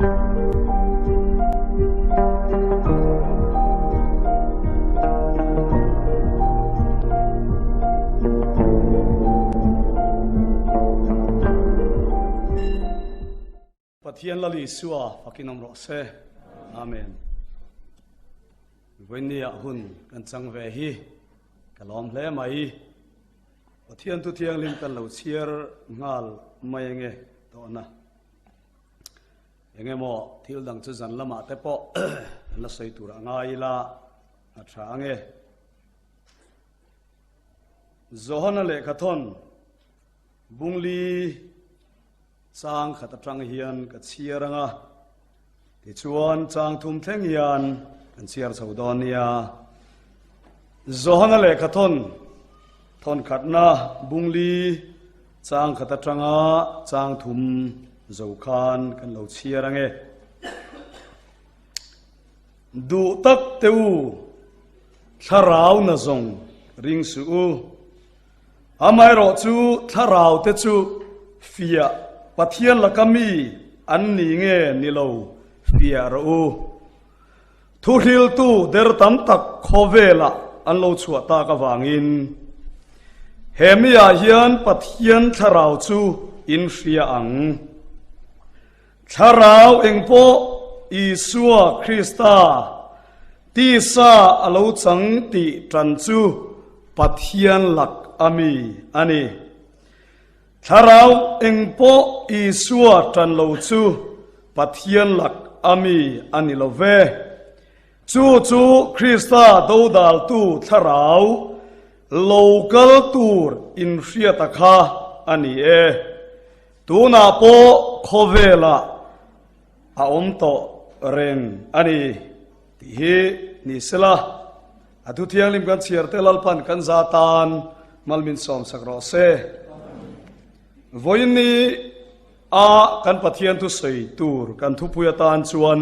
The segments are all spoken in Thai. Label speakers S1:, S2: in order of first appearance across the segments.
S1: เทียนละลิสัวฟักินน้ำรสเซอาเมนวันนี้หุ่นกันจังเวฮีกันล้อมเล่ไหมเทียนทุเทียงลิมกันเหล่าเชียร์งาลไม่ยังไงตัวน่ะยังไงหมอที่ดังจะจันละมาแต่ปอละใส่ตัวง่ายละอัฐางเงโจฮันเล่ขัดทนบุงลีจางขัดจังเฮียนกับเชียร์งะที่ชวนจางทุ่มเทงเฮียนกันเชียร์สาวดอนเนียโจฮันเล่ขัดทนขัดนะบุงลีจางขัดจังะจางทุ่มเจ้าขานกันเหล่าเชียร์งะดูตักเตวทาราวน่ะจงริงสูอาไม่รอจูทาราวเตจูฟิยาปัทยันละกามีอันนี้เงนิโลฟิยารูทุฮิลตูเดรตัมตักโคเวละอันโลชัวตากวางินเฮมิยาฮิยันปัทยันทาราวจูอินฟิยาอังทาราวเองโปอิสัวคริสตาตีซาอโลจังติตรันจูปัทยันลักอามีอันนี้ทาราวเองโปอิสัวตรันโลจูปัทยันลักอามีอันนี้โลเวจูคริสตาดูดัลตูทาราวโลกัลตูร์อินฟิยาตะคาอันนี้ตูนาโปโคเวละอาอมโตเรงอันนี้ที่นิสลาอดุเทียงลิมกันเชียร์เตลัลพันกันซาตานมัลมินสอมสักรอเซวันนี้กันปะเทียนทุสัยตูร์กันทุพุยตานชวน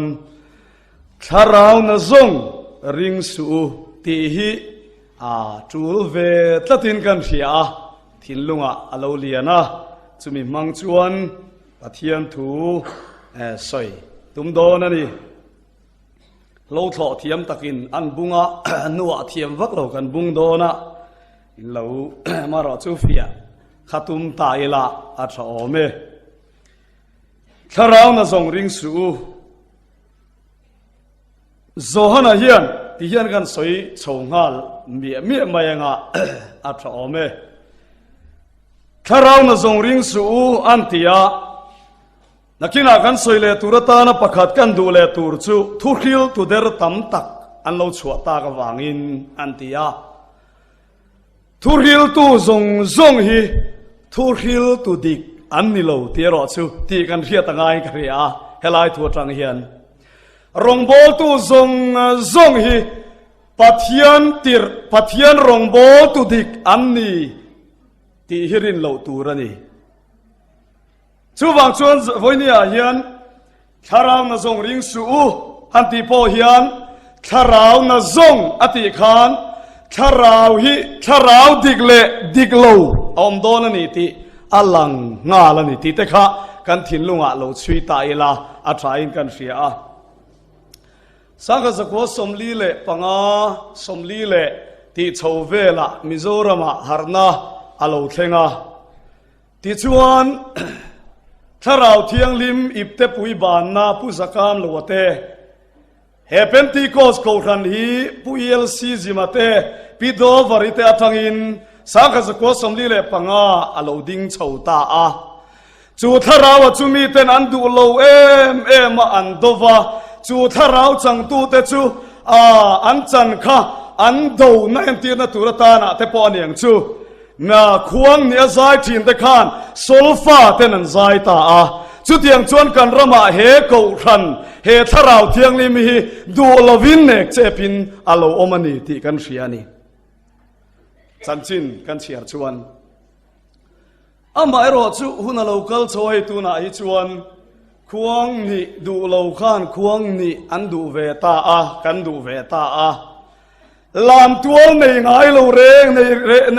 S1: ทาราวนาซงริงสูตีฮีจูลเวตตินกันเสียทินลุงอลาวเลียนะจุมีมังชวนปะเทียนทูสัยตุมโดนันนี่โลทอเทียมตะกินอันบุงนัวเทียมวักเรากันบุงโดนะเรามารอจูฟิยาขัตุมตายละอัตโอเมทาราวนาซงริงสูโจฮันเฮียนที่เฮียนกันสวยชงฮัลเมียมายังอัตโอเมทาราวนาซงริงสูอันติยานักกินอากันสวยเลตุรตานะประคัดกันดูเลตุรจูทุกิลตุเดรตัมตักอันเราชัวตากวางินอันติยาทุกิลตุซงฮีทุกิลตุดิกอันนี้เราที่รอจูที่กันเรียตั้งไงกันเรียเฮลัยทัวจังเฮียนรงโบตุซงฮีปัทยันรงโบตุดิกอันนี้ที่ฮิรินเราตูรันี่ชูวังชวนวันนี้เฮียนทาราวนาซงริงสูอันที่พอเฮียนทาราวนาซงอติขานทาราวดิกโลอมโดนนี่ที่อลังงาลนี่ที่แต่ข้ากันทิ้งลุงเราช่วยตายละอัตราอินกันเสียสังกัดสกุลสมลีเล่ปังสมลีเล่ที่ชาวเวลามิโซรามาฮาร์นาอโลเทงที่ชวนถ้าเราเที่ยงลิมอิบเตปุยบานนาผู้สักการลวเตเฮเปนติโคสโครันฮีผู้เอลซีจิมาเตปิโดวาริเตอทังอินสังกัดสกุลสมลีเล่ปังอโลดิงชาวตาจูถ้าเราจูมีเต็นอันดูโลเอมอันโดวาจูถ้าเราจังตูเตจูอันจันค่ะอันดูนั่นที่นัตุรตานะเตปอนียงจูน่าควงเนี่ยใจทีนตะขานโซลฟาเตนันใจตาจุดยังชวนกันระมาเฮกูรันเฮถ้าเราเที่ยงลิมีดูลวินเนกเจปินอโลอมันนี่ที่กันเสียนี่สันจินกันเชียร์ชวนอามาเอรอจูหุ่นเราเกลช่วยตัวน่าฮิชวนควงนี่ดูเราขานควงนี่อันดูเวตากันดูเวตาลามตัวในไงเราเร่งใ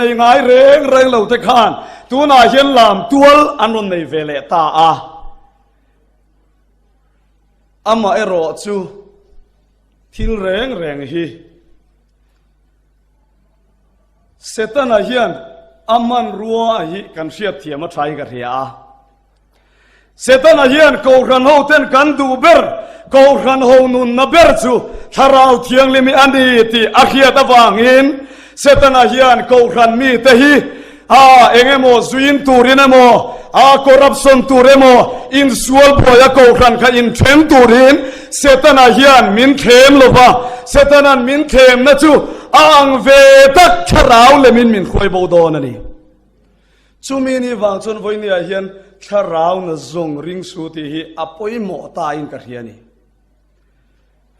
S1: นไงเร่งเราเตะขานตัวน่าเห็นลามตัวอันนั้นในเวเลตา ama ero chu thil reng hi setana hian aman ruwa hi kan hriat thiam a thai ka hria setana hian ko ran ho ten kan du ber ko ran ho nun na ber chu tharau thiang limi ani ti a khiat awangin setana hian ko ran mi te hi engemo zuin turin emo corruption turemo in sual boya ko ran kha in them turin setana hian min them lova setanan min them na chu ang ve tak tharau le min khoi bo don ani chumi ni wang chon voini a hian tharau na zong ring su ti hi apoi mo ta in ka hiani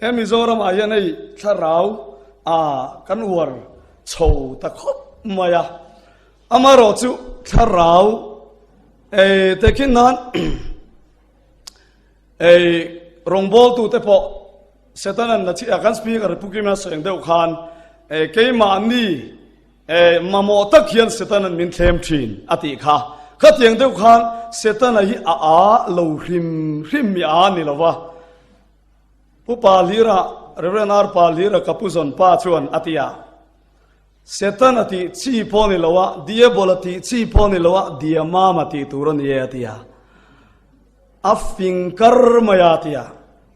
S1: emi zoram a hian ei tharau kan war chou ta khop maya amaro chu tharau tekin nan rongbol tu te po setanan na chi akan speaker pukima seng deu khan ke ma ni mamo tak hian setanan min them thin ati kha khatiang deu khan setana hi lo hrim mi ani lova pupa lira revenar pa lira kapuzon pa chuan atia setan ati chi poni lawa dia bolati chi poni lawa dia mama ti turon ye atia afinkar maya tia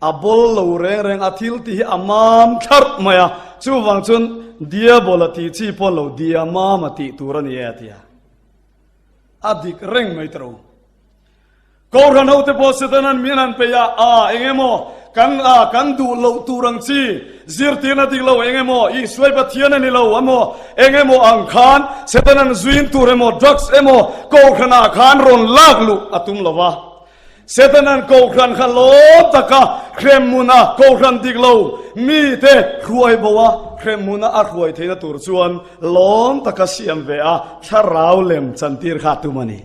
S1: abol lo reng athil ti amam thar maya chu wangchun dia bolati chi pon lo dia mama ti turon ye atia adik reng mai tro ko ran ho te po setanan minan pe ya engemo kan du lo turang chi zirtina dik lo engemo I suai pathiana ni lo amo engemo ang khan setanan zuin turemo drugs emo ko khana khan ron laglu atum lova setanan ko khan khalo taka kremuna ko khan dik lo mi te ruai bowa kremuna a ruai theina tur chuan lom taka siam ve a tharau lem chantir kha tumani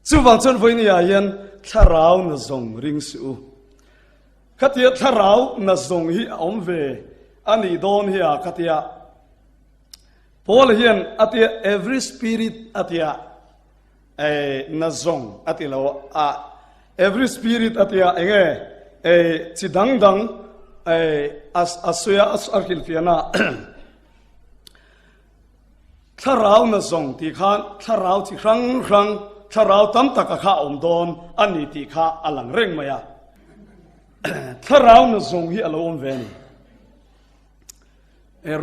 S1: chu wangchon voini a hian tharau na zong ring su khatia tharau na zong hi om ve ani don hi a khatia Paul hian atia every spirit atia na zong atilo every spirit atia enge chidang dang asuya arkil fiana tharau na zong ti khan tharau chi rang tharau tam taka kha om don ani ti kha alang reng maya tharau na zong hi alo om ve ni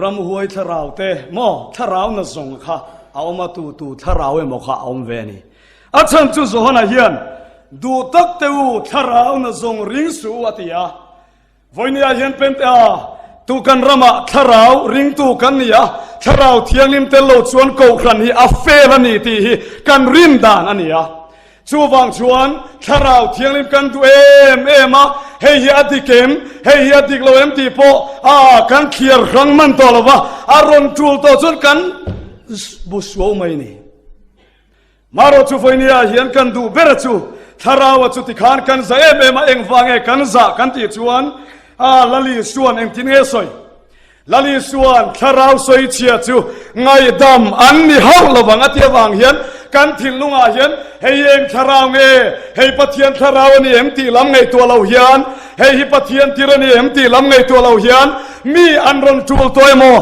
S1: ram huai tharau te mo tharau na zong kha aoma tu tharau e mo kha om ve ni achan chu zo hana hian du tak teu tharau na zong ring su atia voinia hian pente tu kan rama tharau ring tu kan nia tharau thianglim te lo chuan ko khan hi a fel ani ti hi kan rin dan ania chu wang chuan tharau thianglim kan tu ema hei hi adikem hei hi adik lo em ti po kan khiar rang man to lova aron tul to chuan kan bu suo mai ni maro chu voinia hian kan du bera chu tharau chu ti khan kan za ema eng wange kan za kan ti chuan lali suan eng tin nge soi lali suan tharau soi chia chu ngai dam an ni hau lawang atia wang hian kan thil lunga hian hei eng tharau nge hei pathian tharau ani em ti lam ngai to lo hian hei hi pathian tirani em ti lam ngai to lo hian mi an ron tul toemo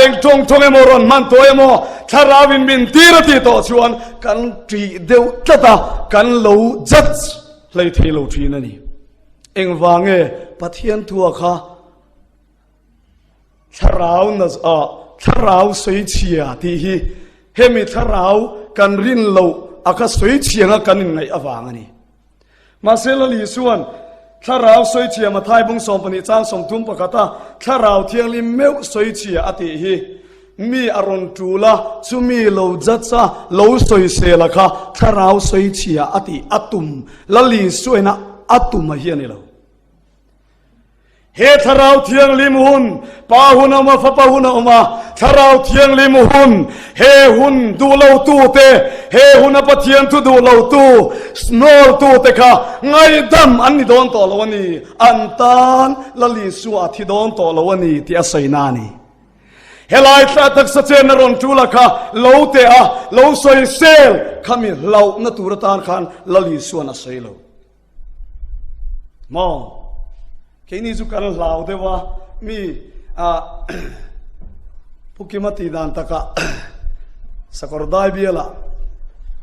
S1: eng tong emo ron man toemo tharawin min tirati to chuan kan tri deu tata kan lo jat hlei thei lo thin ani eng wange pathian thua kha tharau na tharau soi chia ti hi hemi tharau kan rin lo aka soi chianga kan in ngai awang ani ma selali suan tharau soi chia ma thai bung som pani chang som tum pakata tharau thianglim meu soi chia ati hi mi aron tula chumi lo jatsa lo soi sela kha tharau soi chia ati atum lali suena atuma hiani lo he tharau thiang lim hun pa hun ama fa pa hun ama tharau thiang lim hun he hun du lo tu te he hun apa thiang tu du lo tu snor tu te kha ngai dam an ni don to lo ni antan lali su a thi don to lo ni ti asaina ni helai tla tak sa chen ron tu la kha lo te a lo soi sel khami lo na tu ratan khan lali su na sei lo มองแค่นี้จุกันเหล่าเดว่ามีพุกิมาตีดานตะกะสกอร์ได้เบียละ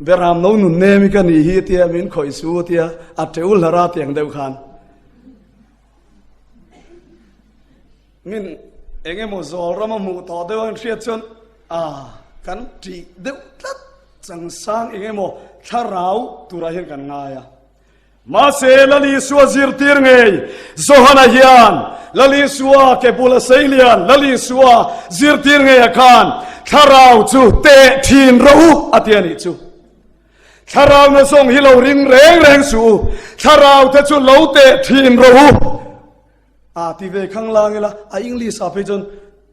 S1: เบรามโน่นเนมิกันอีฮีเตียมินคอยสูเตียอัตเตอุลฮาราเตียงเดวขันมินเองโมโซรามามูต่อเดวันเชียจนกันจีเดวทัดจังสังเองโมทาราวตุระเห็นกันง่ายมาเซลลีสัวซิรติร์ไงโซฮานาฮิอันลลีสัวเกปุลเซเลียนลลีสัวซิรติร์ไงกันทาราวจูเตทีนรูอัตยานิจูทาราวน์ส่งฮิโลริงแรงสู่ทาราวเตจูโลเตทีนรูที่เวข้างล่างนี่ละอังกฤษไปจน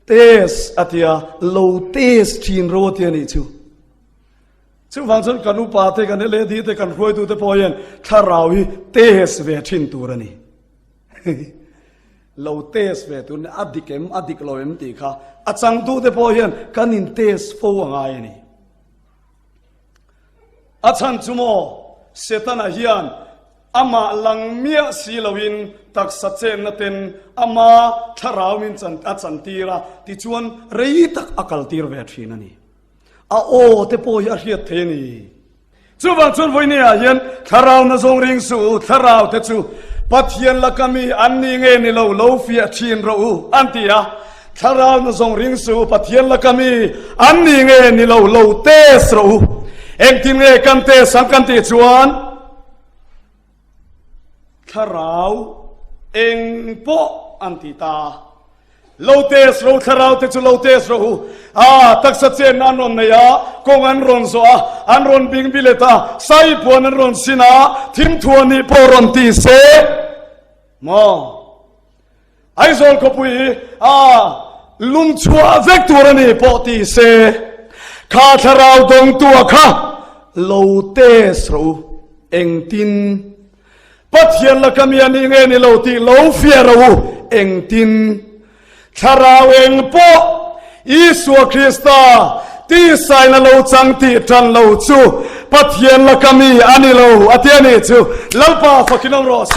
S1: เตสอัตยาโลเตสทีนรูอัตยานิจูซึ่งฟังจนกันอุปาเทกันเลดีเทกันรวยตัวเตพอยันถ้าเราเตสเวทินตัวนี่เราเตสเวตัวนี้อดีกเราเอ็มตีค่ะอาจังตัวเตพอยันกันอินเตสโฟงไงนี่อาจันจุโมเสตันอาฮิยันอามาลังเมียสีลวินตักสัจเจนนัตินอามาถ้าเรามินจันอาจันตีระที่ชวนเรียตักอักลตีรเวทินนี่โอ้เตโปยาเฮียเทนีจูบังจุนวันนี้ยันทาราวน์ทรงริงสูทาราวเตจูปัทยันลักมีอันนี้เงินเราโลฟียทีนเราอันที่ทาราวน์ทรงริงสูปัทยันลักมีอันนี้เงินเราโลเตสเราเอ็งทีเงินกันเตสังกันติจวนทาราวเอ็งโปอันติตาโลเตสเราทาราวเตจูโลเตสเราตักสัจเจนอันรอนเนียกงอันรอนโซอันรอนบิงบิเลตาไซปวนอันรอนสินาทิมทวนีปอรอนตีเซมอไอโซลกปุยลุงชัวเวกตัวนี้ปอตีเซข้าทาราวดงตัวข้าโลเตสเราเอ็งตินปัทยันละกมีอันนี้เงินโลตีโลฟียเราเอ็งตินทาราวเอ็งปออิสวคริสต์ที่ใส่ในโลจังที่จันโลจูปัทยันละกมีอันนี้โลอัตยานิจูลัลปาฟักินองรอเซ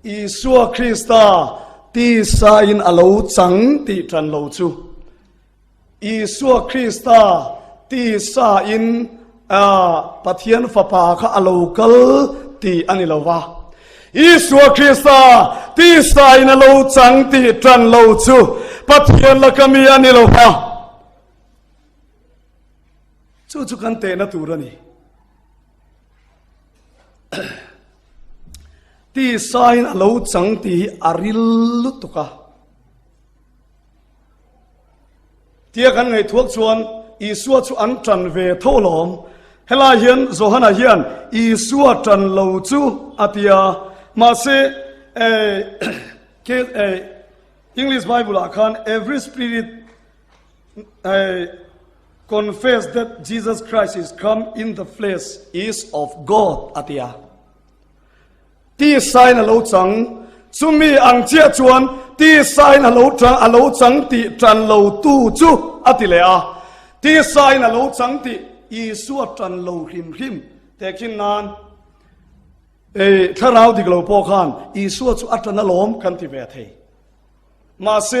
S1: อิสวคริสต์ที่ใส่ในโลจังที่จันโลจูอิสวคริสต์ที่ใส่ในปัทยันฟะปาข้าโลกัลที่อันนี้โลวะอิสวคริสต์ที่ใส่ในโลจังที่จันโลจูปัทยันละกมีอันนี้โลวะจู่ๆกันเตนะตัวนี้ที่ใส่ในโลจังที่อาริลลุตุกะเที่ยกันไงทวกชวนอิสวจูอันจันเวทโทลอมเฮลาเฮียนโซฮานาเฮียนอิสวจันโลจูอัตยามาเซEnglish Bible akan every spirit confess that Jesus Christ is come in the flesh is of God atia ti sai na lo chang chumi ang chia chuan ti sai na lo chang ti tran lo tu chu atile a ti sai na lo chang ti isu tran lo him te kin nan tharau dik lo po khan isu chu atran na lom kan ti ve theiมาเส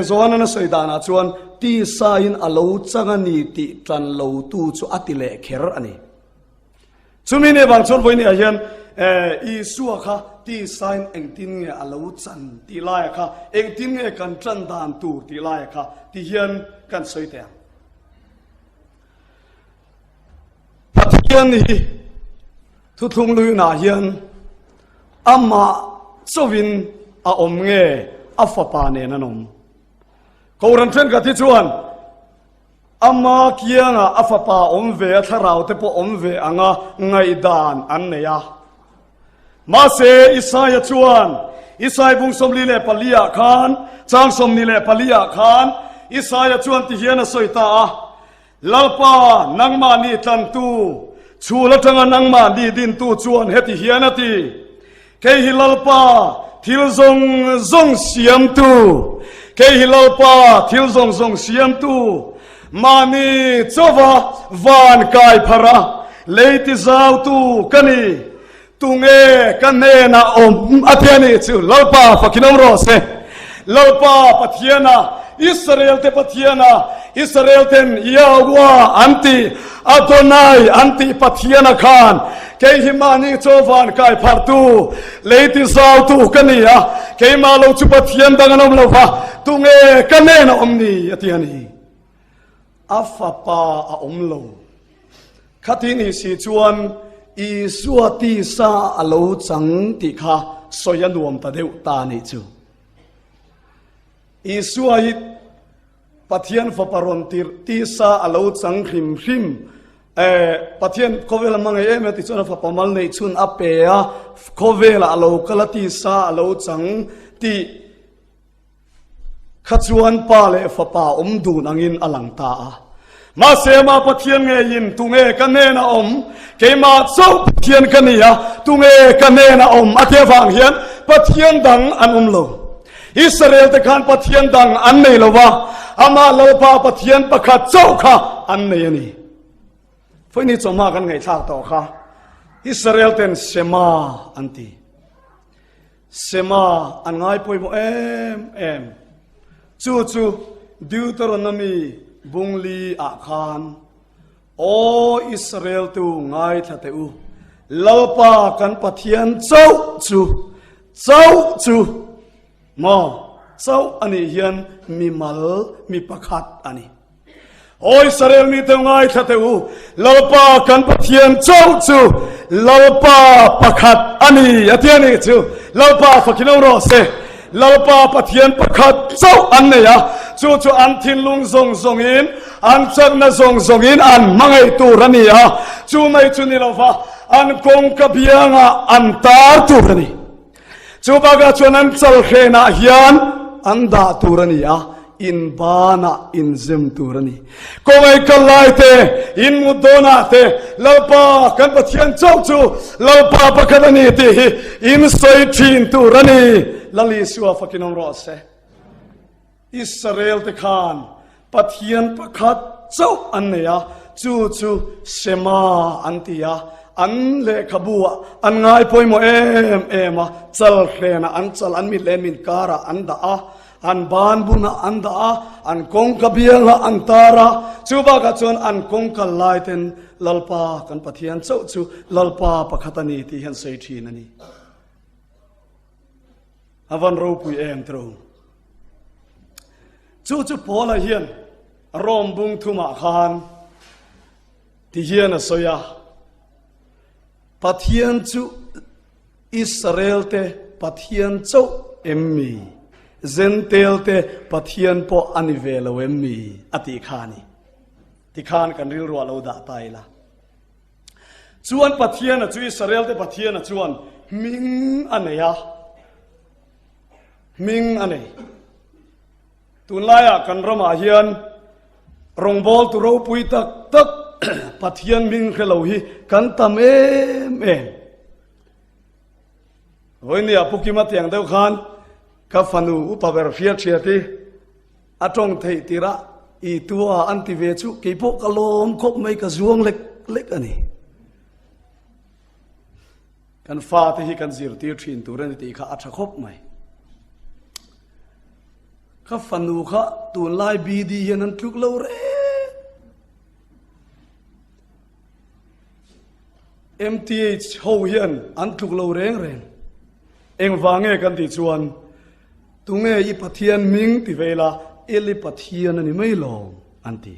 S1: โซนนั้นสุดานะชวนที่สายนอโลจังนี่ที่จันโลตูจูอัติเลเขรอันนี้ชุมิเนี่ยบางชนวันนี้ยันอิสุอาค่ะที่สายนเองทิ้งเงอโลจันที่ไล่ค่ะเองทิ้งเงกันจันดานตูที่ไล่ค่ะที่ยันกันสวยแต่ปัจจุบันนี้ทุกทุงลุยนายันอามาสวินอาอมเงอัฟปาเนนันมเขารันเทนกับที่ชวนอามาเกียงอัฟปาอมเวทาราวเตปอมเวอ่างไงดานอันเนียมาเสอิสายชวนอิสายบุงสมลีเลปลียาคานจางสมลีเลปลียาคานอิสายชวนที่เฮียนสวยตาลลปานังมานีตันตูชูละจังนังมาดีดินตูชวนเฮติเฮียนตีเคฮิลลปาทิลซงเสียมตูเคฮิลปาทิลซงเสียมตูมานีจวาวานกายพระเลติซาวตูกันีต ตุงกันเนนะอาเทียนี่จูลลปาฟักินอมรอเซลลปาปะเทียนะอิสราเอลเตปะเทียนะอิสราเอลเตนยาวาอันติอาโดนายอันติปะเทียนะคานเกหิมานีโจฟานกายพาร์ตูเลติซาวตูกันนี่อะเกมาโลจุปะเทียนดังนอมโลฟาตุงกันเนนะนี่อาเทียนี่อัฟปาอมโลขัดนี่สิจวนอีสัวตีซาอโลจังติคาสอยนวมตะเดวตานี่จูอีสัวฮิปะเทียนฟปารอนตีซาอโลจังริมปะเทียนโคเวลมังเอเมติจวนฟปามัลในชุนอเปียโคเวลอโลกลตีซาอโลจังตีขจวนปาเลฟปาดูนังอินอลังตามาเสมาปะเทียนเงยินตุงกันเนนะเกมาเจ้าปะเทียนกันนี่ยตุงกันเนนะอาเทฟังเฮียนปะเทียนดังอันโลอิสราเอลตะขันปะเทียนดังอันนี่ละวะอามาเลปาปะเทียนปะขัดเจ้าค่ะอันนี่ฝนนี้จะมากันไงท่าต่อค่ะอิสราเอลเต็นเสมาอันตีเสมาอันง่ายป่วยบ่เอ็มจู่ดิวตรนามีบุงลีอาคารโออิสราเอลตูง่ายทัดอูลาปากันปะเทียนเจ้าจู่มาเจ้าอันนี้ยันมีมัลมีประคัดอันนี้โออิสราเอลมีตัวง่ายทัดอูลาปากันปะเทียนเจ้าจู่ลาปาประคัดอันนี้อาทิตย์นี้จู่ลาปาฟักกินเอารอเซลาปาปะเทียนประคัดเจ้าอันนี้อะจู่อันทินลุงซงอินอันจักนะซงอินอันมังไอตูรันีอะจู่ไม่จู่นี่เราฟ้าอันคงกับยังอันตาตูรันีจู่บางจู่นั้นจัลเขนะยันอันดาตูรันีอะอินบานะอินซิมตูรันีคงไอ้กัลไลเตอินมุดโดนาเตลาปากันปะเทียนเจ้าจู่ลาปาปะคัดนีตีอินไซทินตูรันีลลิสัวฟักกินอมรอเซอิสราเอลตะขานปะเทียนปะคัดเจ้าอันเนี่ยจู่เสมาอันตียาอันเลขบัวอันง่ายป่วยโมเอมจัลเคนะอันจัลอันมิเลนมินการะอันดาอันบานบุนะอันดาอันกงกะเบียงอันตาระจู่บากะจวนอันกงกัลไลเทนลลปากันปะเทียนเจ้าจู่ลลปาปะคัตนีที่เห็นเสียทีนั่นนี่อวันรูปุยเอ็มตรงจู่พอละเฮียนรอมบุงทุมาคานที่เฮียนสอยาปะเทียนจู่อิสราเอลเตปะเทียนจู่เอ็มมีเซนเตลเตปะเทียนพออันเวลเอ็มมีอติคานีที่คานกันริลรัวเราด่าตายละจวนปะเทียนจู่อิสราเอลเตปะเทียนจวนมิงอันเนียมิงอันนี้ตุนไล่กันรมาเฮียนรงบอลตุเราปุยตักปะเทียนมิงเคลาฮีกันตามวันนี้พุกิมาเตียงเดียวกันกับฟันูอุปเวรเฟียเชียตีอาจงเทติระอีตัวอันติเวชุกีพกกลมคบไม่กระซวงเล็กอันนี้กันฟ้าที่กันจิรตีทินตัวเรนตีข้าอัจฉริไหมข้าฟันูข้าตัวไล่บีดียันนั้นทุกเลวเร่MTH โฮเฮียนอันทุกเลวเร่งเอ็งวางเงกันติชวนตุงเงยปะเทียนมิงติเวลาเอลิปะเทียนนี่ไม่ลงอันตี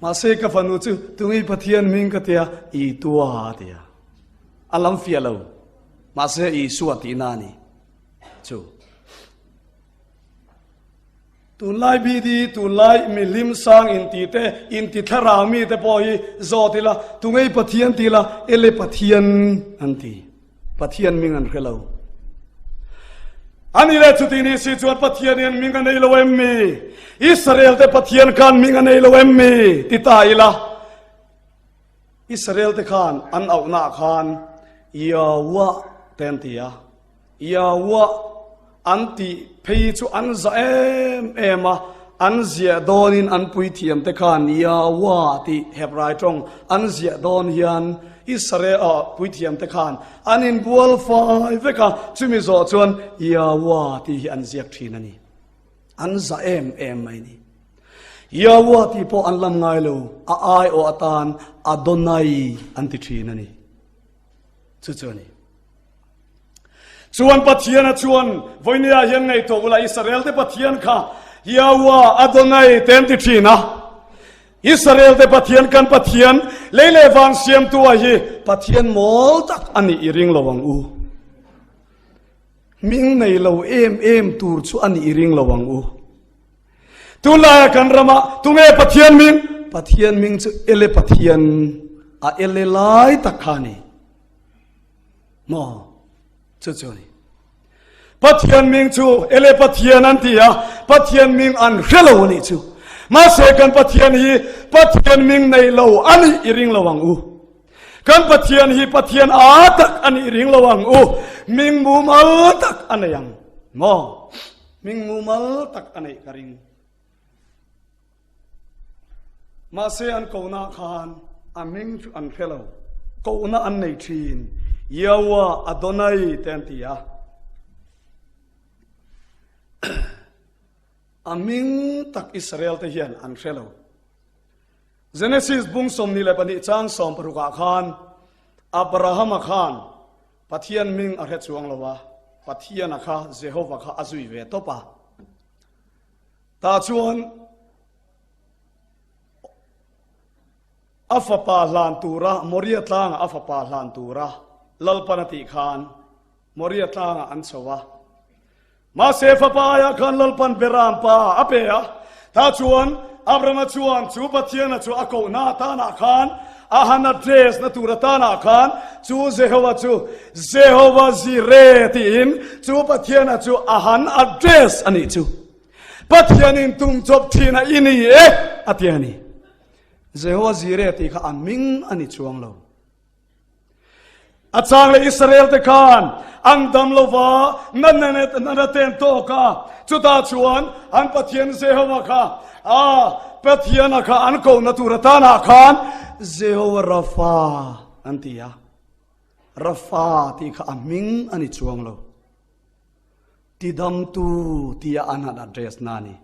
S1: มาเสกฟันูจูตุงเงยปะเทียนมิงกะเตียอีตัวเตียอัลลัมเฟียเลวมาเสอีสวตินานีจูตุนไลบีดีตุนไลมิลิมสังอินติทารามีแต่พอฮีโจติละตุงไอปะเทียนติละเอเลปะเทียนอันตีปะเทียนมิงอันเคลาอันนี้แหละจุดนี้สิจวนปะเทียนมิงอันเอโลเอมมีอิสราเอลแต่ปะเทียนกันมิงอันเอโลเอมมีติตายละอิสราเอลแต่กันอันเอาหน้ากันยาวะเต็นตียายาวะอันที่พิจูอันจะเอ็มอันเสียดอนินอันปุยเทียมแต่ขันยาวะที่เฮบไรตรงอันเสียดอนยัน อิสราเอลปุยเทียมตะขานอันอินบัวไฟเวกาจุมิโซจวนยาวาที่อันเจียกทีนั่นนี่อันจะเอ็มไม่นี่ยาวาที่พออันลำไงโลอาไอโออาตานอาดอนไนอันติทีนั่นนี่จุดนี่ชวนปะเทียนชวนวันนี้ยังไงตัวเวลาอิสราเอลที่ปะเทียนค่ะยาวาอาดอนไนเต็มติทีนะอิสราเอลที่ปะเทียนกันปะเทียนเล่ๆฟังเสียงตัวฮีปะเทียนหมอตักอันนี้อิริงระวังอูมิงในเราเอ็มตูร์ชูอันนี้อิริงระวังอูตุลากันรำตุเงปะเทียนมิงจะเอเลปะเทียนเอเลไลตักขานีมอจุดนี้ปะเทียนมิงชูเอเลปะเทียนอันที่ปะเทียนมิงอันเรลวนี่ชูมาเสกันปะเทียนฮีปะเทียนมิงในเราอันนี้อิริงระวังอูกันปะเทียนฮีปะเทียนตักอันนี้อิริงระวังอูมิงมูมัลตักอันนี้ยังมอมิงมูมัลตักอันนี้กริงมาเสอันโกนาคานอันมิงอันเฟลโกนาอันในทีนยาวาอดนัยเต็มที่อามิงตักอิสราเอลเทียนอันเฟลเจเนซิสบุงสมนิเลปนิจางสอมปรุกาคานอับราฮัมคานปะเทียนมิงอาเรจวงลวะปะเทียนนะคะเจโฮวาคะอาจุยเวตปะตาชวนอัฟปาลานตูระมอริยตางอัฟปาลานตูระลลปนติคานมอริยตางอันสวะมาเซฟปายาคันลลปันเบรามปาอเปียตาชวนอับรามัชวนจูปะเทียนจูอโกนาตานาคานอาหารเดรสนตูระตานาคานจูเจโฮวาซีเรตินจูปะเทียนจูอาหารอัดเดรสอันนี้จูปะเทียนินตุงจบทีนะอินี่อัตยานีเจโฮวาซีเรติข้าอามิงอันนี้จวงเราอาจารย์เลยอิสราเอลตะคานอันดำโลวานั่นเต็นโตกาจุดาชวนอันปะเทียนเจโฮวาค่ะปะเทียนค่ะอันโกนตุรตานาคานเจโฮวาราฟาอันที่ราฟาที่ข้าอามิงอันนี้จวงเราที่ดำตูที่อันนั้นอัดเดรสนานี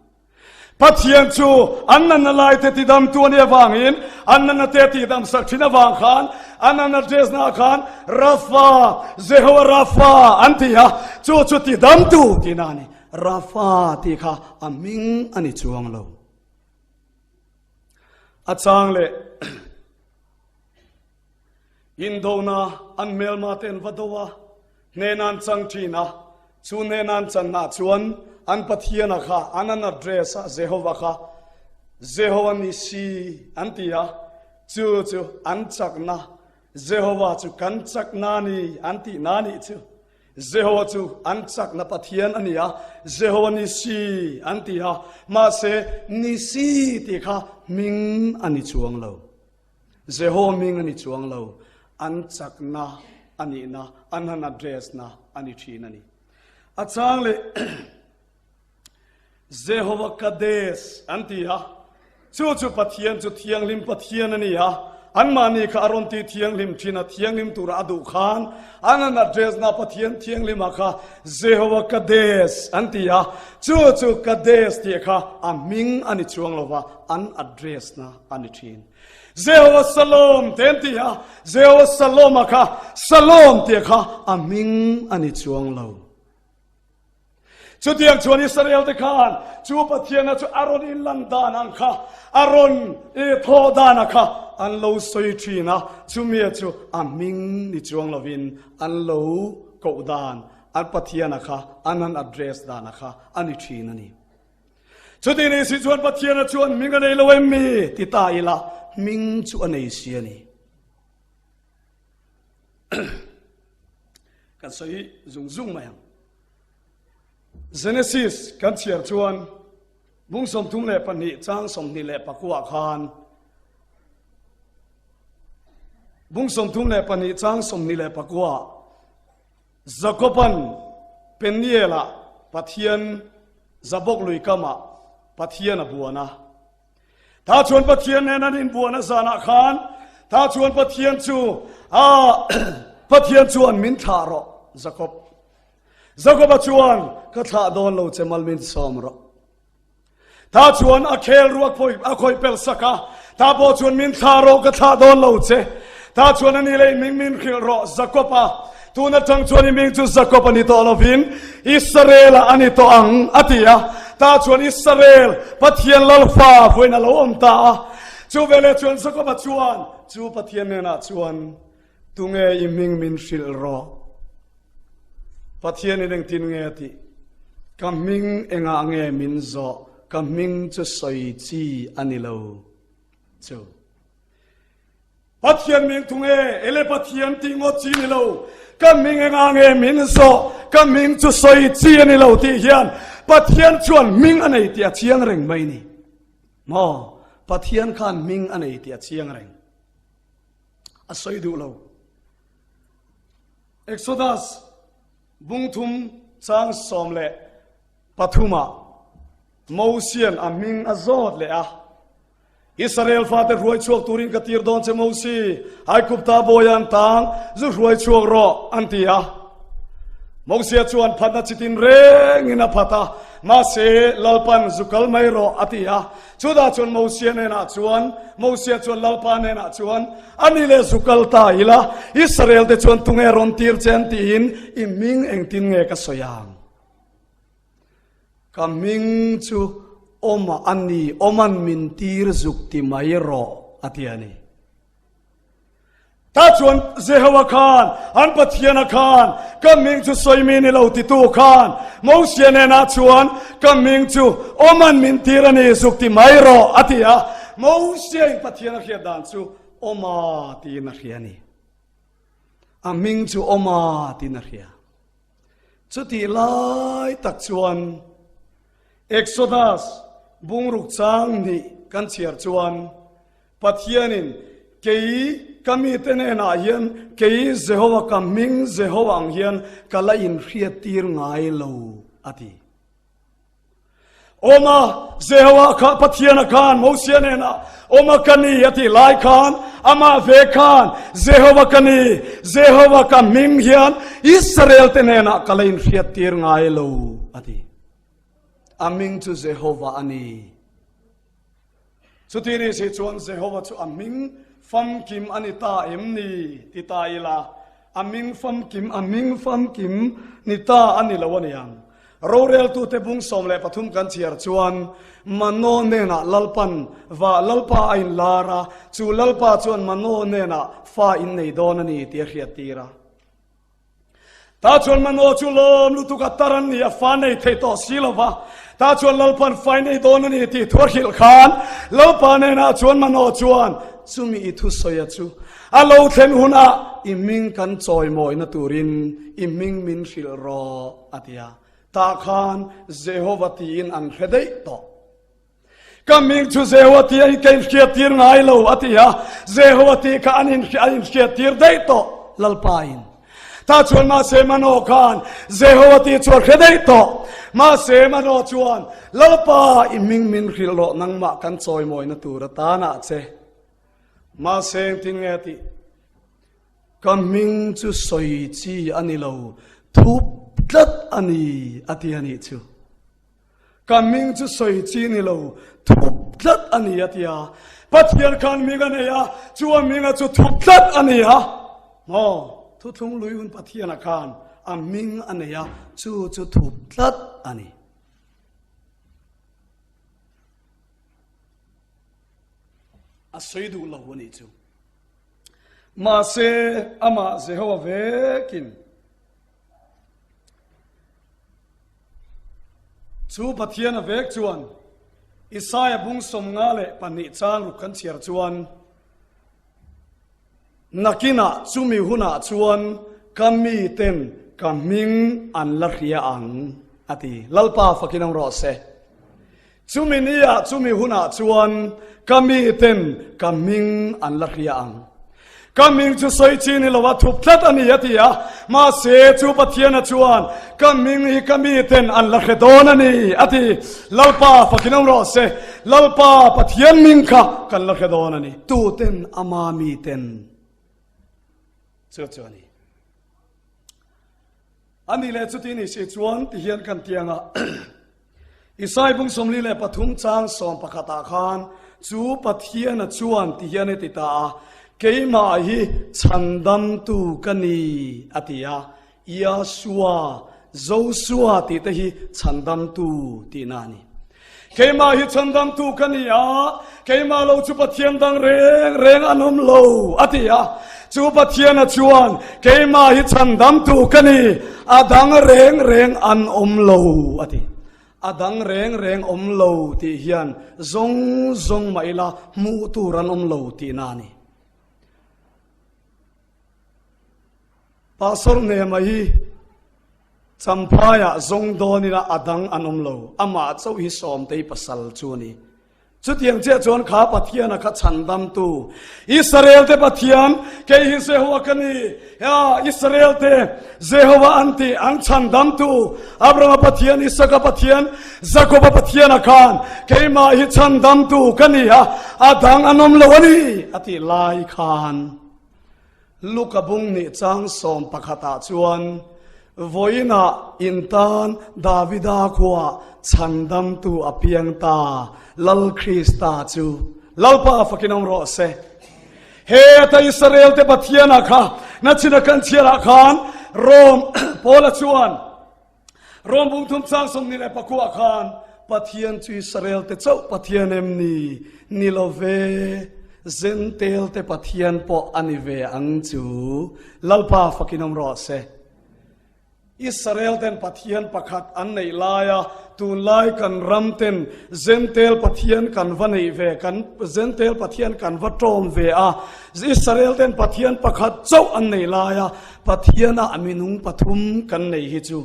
S1: ปะเทียนชูอันนั้นลายเตติดำตัวเนี่ยวางอินอันนั้นเตติดำสักที่นวางขานอันนั้นเจสนาขานราฟาเจโฮวาราฟาอันที่ชูติดำตัวที่นั่นราฟาที่ข้าอามิงอันนี้จวงเราอาจารย์เลยอินโดนาอันเมลมาเตนวัดวะเนนันจังทีนะชูเนนันจังนาชวนอันปะเทียนนะคะอันนั้นอัดเดรสเจโฮวาค่ะเจโฮวานิสีอันที่จูอันจักนะเจโฮวาจูกันจักนานีอันที่นานีจูเจโฮวาจูอันจักนะปะเทียนอันนี้เจโฮวานิสีอันที่มาเสนิสีที่ค่ะมิงอันนี้จวงเราเจโฮมิงอันนี้จวงเราอันจักนะอันนี้นะอันนั้นอัดเดรสนะอันนี้ทีนั่นนี่อาจารย์เลยเจโฮวาคาเดสอันที่จูปะเทียนจูเทียงลิมปะเทียนนี่อันมานี่ข้าอารมณ์ที่เทียงลิมทีน่ะเทียงลิมตุระดูขานอันนั้นอัดเดรสนะปะเทียนเทียงลิมค่ะเจโฮวาคาเดสอันที่จูคาเดสที่ค่ะอามิงอันนี้จวงเราว่าอันอัดเดรสนะอันนี้ทีนเจโฮวาสโลมเต็มที่เจโฮวาสโลมค่ะสโลมที่ค่ะอามิงอันนี้จวงเราจุดเดียงชวนอิสราเอลตะคานจูปะเทียนจูอารอนอินลันดานังค่ะอารอนโทดานะค่ะอันโลสอยทีนะจูเมียจูอามิงนิจวงลวินอันโลกอดานอันปะเทียนนะคะอันนั้นอัดเดรสดานะคะอันนี้ทีนั่นนี่จุดนี้สิชวนปะเทียนชวนมิงกันในโลเอมีติตาอีละมิงจูอันนี้เสียนี่กันสอยจุงมายังGenesis กันเชียร์ชวนบุ้งสมทุ่งเล่ปนิจ้างสมนิเล่ปะกัวคานบุ้งสมทุ่งเล่ปนิจ้างสมนิเล่ปะกัวจักรพันเป็นเยละปะเทียนจับกลุยกามาปะเทียนบัวนะถ้าชวนปะเทียนเนี่ยนั่นอินบัวนะสานาคาน ถ้าชวนประเทียนชูประเทียนชวนมินทารอจักบชวนก็ถ้าโดนเราจะมัลมินสอมรอถ้าชวนอาเคลรัวพอยอาคอยเปลสกาถ้าพอชวนมินทารอก็ถ้าโดนเราเจถ้าชวนนี่เลยมินขิลรอจักบปะตูนัดทั้งชวนมิงจูจักบปะนี่ตัวลวินอิสราเอลอันนี้ตัวอังอติยาถ้าชวนอิสราเอลประเทียนลลฟ้าพวยนั่นเราอมตาจูเวลชวนจักบชวนจูประเทียนเนี่ยนะชวนตุงเออิมิงมินขิลรอประเทียนนี่ดึงตินเงติกำมิงเองอ่างเงมินโซกำมิงจะสอยจีอันนี้เราจูประเทียนมิงตุงเอเลประเทียนติงอจีนี่เรากำมิงเองอ่างเงมินโซกำมิงจะสอยจีอันนี้เราที่เฮียนประเทียนชวนมิงอันไหนที่เชียงเร่งไม่นี่มอประเทียนขันมิงอันไหนที่เชียงเร่งอาศัยดูเราเอ็กโซดัสบุงทุมจางสอมเละปฐุมาโมเซียนอามิงอาโซดเละอิสราเอลฟาเตรวยช่วงตูรินกตีร์ดอนเชโมซีไอคุปตาโบยันตังจุรวยช่วงรออันตียาโมเซียชวนพันนัจิตินเรงอินาพัตามาเซลลปันจุกัลไม่รออัติยาชุดาชวนโมเซียเนน่าชวนโมเซียชวนลลปันเนน่าชวนอันนี้เลยจุกัลตาอิละอิสราเอลเตชวนตุงเอรอนตีร์เจนตีอินอิมิงเองตินเงกัสยามกามิงจูอมาอันนี้อมันมินตีร์จุกติไม่รออัติยานีถ้าชวนเจฮวาคานอันปะเทียนคานก็มิงจูสอยมินเราติตูคานโมเซียเนน่าชวนก็มิงจูอมันมินตีร์นี่สุกติไม่รออัติยาโมเซียปะเทียนเขียดานจูอมาตีนักเขียนี่อามิงจูอมาตีนักเขียจุดที่ไล่ตักชวนเอ็กโซดัสบุงรุกจางนี่กันเชียร์ชวนปะเทียนินเกยกามีเตเนน่าเฮียนเกยเจโฮวากามิงเจโฮวาอังเฮียนกะลาอินเรียตีร์ไงโลอติโอมาเจโฮวาคาปะเทียนคานโมเซียเนน่าโอมาคันีอติไลคานอามาเวคานเจโฮวาคันีเจโฮวากามิงเฮียนอิสราเอลเตเนน่ากะลาอินเรียตีร์ไงโลอติอามิงจูเจโฮวาอันนี้สุดที่นี่สิชวนเจโฮวาจูอามิงฟัมกิมอันนี้ตาเอ็มนี่ติตาอีลาอามิงฟัมกิมนิตาอันนี้ละวันยังเราเรียลตูเตบุงสมเลปฐุมกันเชียร์ชวนมโนเนน่ะลลปันว่าลลปาอินลาราจูลลปาชวนมโนเนน่ะฟ้าอินในดอนนี่เตียเขียตีระตาชวนมโนจูลมลุตุกัตรันนี่ฟ้าในเทโตสิลวะตาชวนลลปันฟ้าในดอนนี่ที่ทัวร์หิลขานลลปาเนน่ะชวนมโนชวนซูมีอิทุสอยจูอาลูเทนหุนาอิมิงกันจอยมอยนัตูรินอิมิงมินชิลรออัติยาตาขานเจโฮวาตีนอันเฮดย์โตก็มิงจูเจโฮวาตีนกันเขียตีร์ไงโลอัติยาเจโฮวาตีกันอันเขียตีร์ได้โตลลปาอินถ้าชวนมาเสมาโนขานเจโฮวาตีชวนเฮดย์โตมาเสมาโนชวนลลปาอิมิงมินชิลรอนังมากันจอยมอยนัตูระตานาเจมาเซงติงเอติกำมิงจูสอยจีอันนี้เราทุบตัดอันนี้อติอันนี้จูกำมิงจูสอยจีนี่เราทุบตัดอันนี้อติยาปัจเจียนขันมิงอันนี้ยาจูมิงจูทุบตัดอันนี้ยาโอ้ทุกลุยหุ่นปัจเจียนขันอามิงอันนี้ยาจูทุบตัดอันนี้อาศัยดูเราวันนี้จูมาเซอามาเจโฮวาเวกินจูปะเทียนเวกจวนอิสายบุงสมงาเลปนิจางรุกันเชียร์จวนนักินะจูมีหุนาจวนกัมมีเต็นกัมมิงอันละเรียอังอติลลปาฟักินังรอเซจูมีนียจูมีหุนาจวนกัมมีเต็นกัมมิงอันละเรียอัง ก็มิงจะสวยจีนี่ละว่าถูกพลัดอันนี้ที่อ่ะมาเสียจูปะเทียนจวนก็มิงนี่ก็มีเต็นอันละเขดอนนี่อธิลลปาฟักินองรอเสลลปาปะเทียนมิงค่ะกันละเขดอนนี่ตูเต็นอามามีเต็นเจ้าจวนนี่อันนี้เลยจุดที่นี่เสียจวนที่เฮียนกันเตียงอ่ะอิสายบุงสมลีเลยปฐุมจางสอมปะคตาคานจูปะเทียนจวนที่เฮียนติตาเกี่ยมาฮีฉันดำตูกันนี่อธิยายาชัวโจชัวที่ตะฮีฉันดำตูที่นานี่เกี่ยมาฮีฉันดำตูกันนี่เกี่ยมาเราจูปะเทียนดังเร่งอันอมโลอธิยาจูปะเทียนจวนเกี่ยมาฮีฉันดำตูกันนี่ดังเร่งอันอมโลอธิดังเร่งอมโลที่เฮียนจงไม่ละมูตูรันอมโลที่นานี่ปาสรเนมาฮีจำพายะจงโดนี่ละอดังอันอมโลอามาเจ้าฮิสอมเตยปัสสัลจูนี่จุดยังเจ้าจวนขาปัทยานะขัดฉันดำตูอิสราเอลเตปัทยานเกยฮิเซหัวกันนี่อิสราเอลเตเจโฮวาอันตีอันฉันดำตูอับราฮัมปัทยานอิสกปัทยานจักรปัทยานะขานเกยมาฮิฉันดำตูกันนี่อดังอันอมโลนี่อติลายขานลูกบุงนี่จังสมปะคตาจวนวอยนาอินตานดาวิดาขวาฉันดำตูอเพียงตาลลคริสตาจูลลปาฟักินอมรอเซเฮตอิสราเอลเตปัทยานะค่ะนัชนักันเชียร์ขานโรมโพลจวนโรมบุงทุมจังสมนี่แหละปะกัวขานปัทยานจูอิสราเอลเตเจ้าปัทยานเอ็มนีนิโลเวเซนเตลเตปัทยานปออันิเวอังจูลลปาฟักินอมรอเซอิสราเอลเต็นปัทยานประคัดอันในลายตูนลายกันรำเต็นเซนเตลปัทยานกันวันในเวกันเซนเตลปัทยานกันวัดโจมเวอิสราเอลเต็นปัทยานประคัดเจ้าอันในลายปัทยานอามินุงปฐุมกันในฮิจู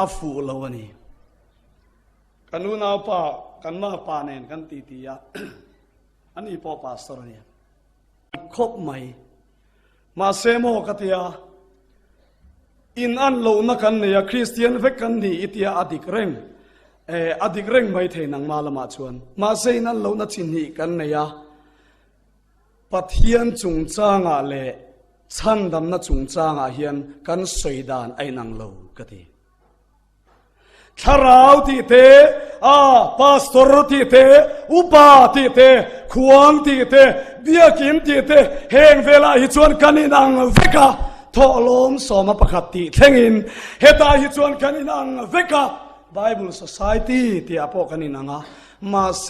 S1: อาฟูลาวันนี้กันนูนาวป่ากันมาป่าเนนกันตีตีอันนี้พอปาสตอร์เนี่ยครบไหมมาเซโมกัตยาอินอันโลนักันเนี่ยคริสเตียนเวกันนี่อิตยาอดิกเร่งไม่เทนังมาละมาชวนมาเซนันโลนัชินีกันเนี่ยปัทยานจุงจางาเลฉันดำนัจุงจางาเฮียนกันสวยดานไอนังโลกติทาราวที่เตพาสตอร์ที่เตอุปาที่เตขวางที่เตเบียกินที่เตเฮงเวลาฮิจวนกันนี่นังเวกาทอลมสมปะขัดติเทงินเฮตาฮิจวนกันนี่นังเวกา Bible Society ที่อาพอกันนี่นังมาเซ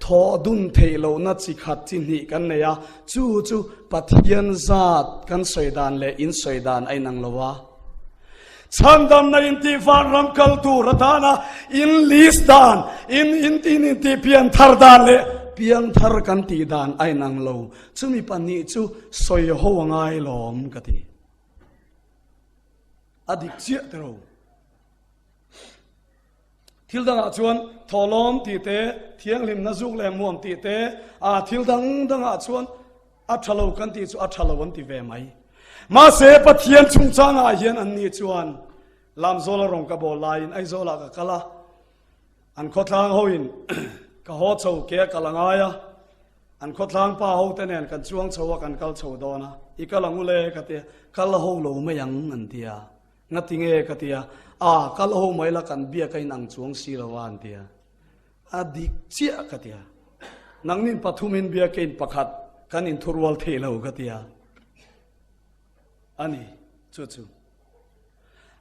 S1: ทอดุนเทโลนัดสิขัดจินีกันเนี่ยจู่ปัทยันจัดกันสวยดานเลอินสวยดานไอนังละวะฉันดำในอินทิฟารัมคัลตูรดานะอินลิสดานอินทีเพียงทาร์ดานเลเพียงทาร์กันตีดานไอนังโลจู่มีปันนี้จู่สวยหัวง่ายหลอมกติอดีตเจ้าเตโรทิลดังอาจวนทอลอมตีเตเทียงลิมนาจุกแหลมม่วงตีเตทิลดังอาจวนอัฐโลกันตีจู่อัฐโลวันตีเวไหมมาเสพเทียนชุงจางอาเฮียนอันนี้จวนลำโซลารองกับโบลายไอโซลากะกะละอันขดทางหูอินกะฮอดโซเกะกะลังอายอันขดทางป้าหูเตเนนกันช่วงโซกันกัลโซดอนะอีกะลังอุเลกะเตกะละหูโลไม่ยังอันเตียงัดติงเอกะเตียกะละหูไม่ละกันเบียกันนังช่วงสีละวันเตียอดีเจียกะเตียนังนินปฐุมินเบียกันประคัดกันอินทุรวัลเทลกะเตียอันนี้จู่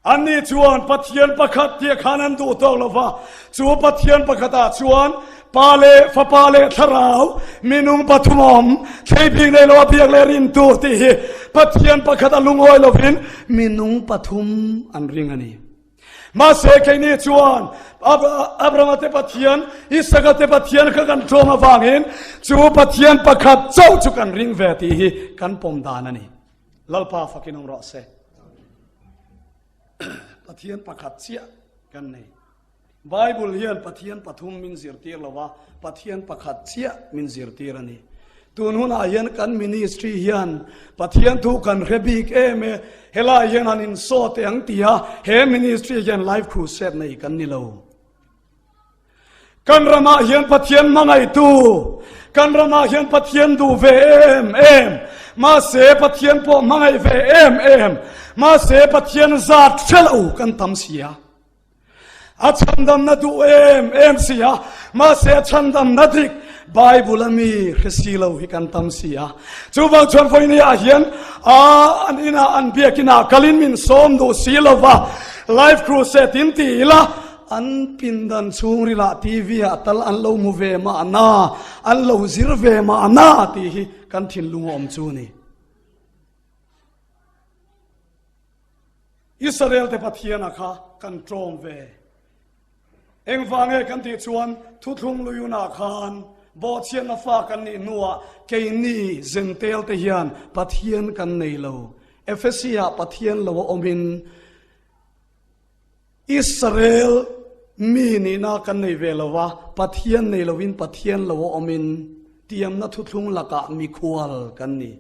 S1: อันนี้ชวนปัทยันประคัดเทียขานันดูตองละว่าชัวปัทยันประคัดชวนปาเลฟปาเลทราวมินุงปฐุมอมใช้เพียงในโลกเพียงเลรินตัวที่ปัทยันประคัดลุงโอยลวินมินุงปฐุมอันริงอันนี้มาเสกนี่ชวนอับราฮัมเตปัทยันอิสกเตปัทยันกันโจมาฟังเห็นชัวปัทยันประคัดเจ้าจุกันริงเวทีกันปมดานันนี่ลลปาฟักินองรอเซปะเทียนประคัดเสียกันนี่ไบเบิลเฮียนปะเทียนปฐุมมินซิรตีละวะปะเทียนประคัดเสียมินซิรตีระนี่ tu nu na hian kan ministry hian pathian thu kan rebik eme hela hian anin so te ang tia he ministry hian live crusade nei kan ni lo kan rama hian pathian mangai tu kan rama hian pathian du ve em ma se pathian po mangai ve em ma se pathian zat thelo kan tam sia a chandam na du em sia ma se chandam na dik Bible ami khsilo hi kan tam sia chuwang chon foi ni a hian an ina an biakina kalin min som do silova live crusade in ti la an pindan chungri la tv atal an lo mu ve ma na an lo zir ve ma na ti hi kan thin lungom chu ni Israel te pathiana kha kan trom ve engwange kan ti chuan thu thlung luyuna khan bo chian na fa kan ni nuwa ke ni zentel te hian pathian kan nei lo Ephesia pathian lo omin Israel mi ni na kan nei velowa pathian nei lovin pathian lo omin tiam na thu thlung laka mi khual kan ni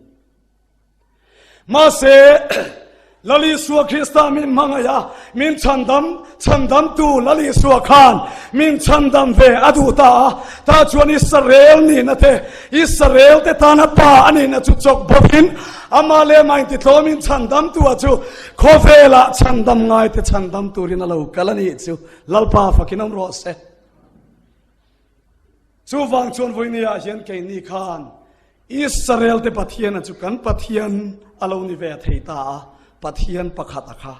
S1: ma se lali suwa Krista min mangaya min chandam tu lali suwa khan min chandam ve adu ta chuan Israel ni na te Israel te ta na pa ani na chu chok bokin amale mai ti thlo min chandam tu chu khovela chandam ngai te chandam tu rin alo kalani chu lalpa fakinam ro se chu wang chuan voinia hian ke ni khan Israel te pathian chu kan pathian alo ni ve theita pathian pakhat akha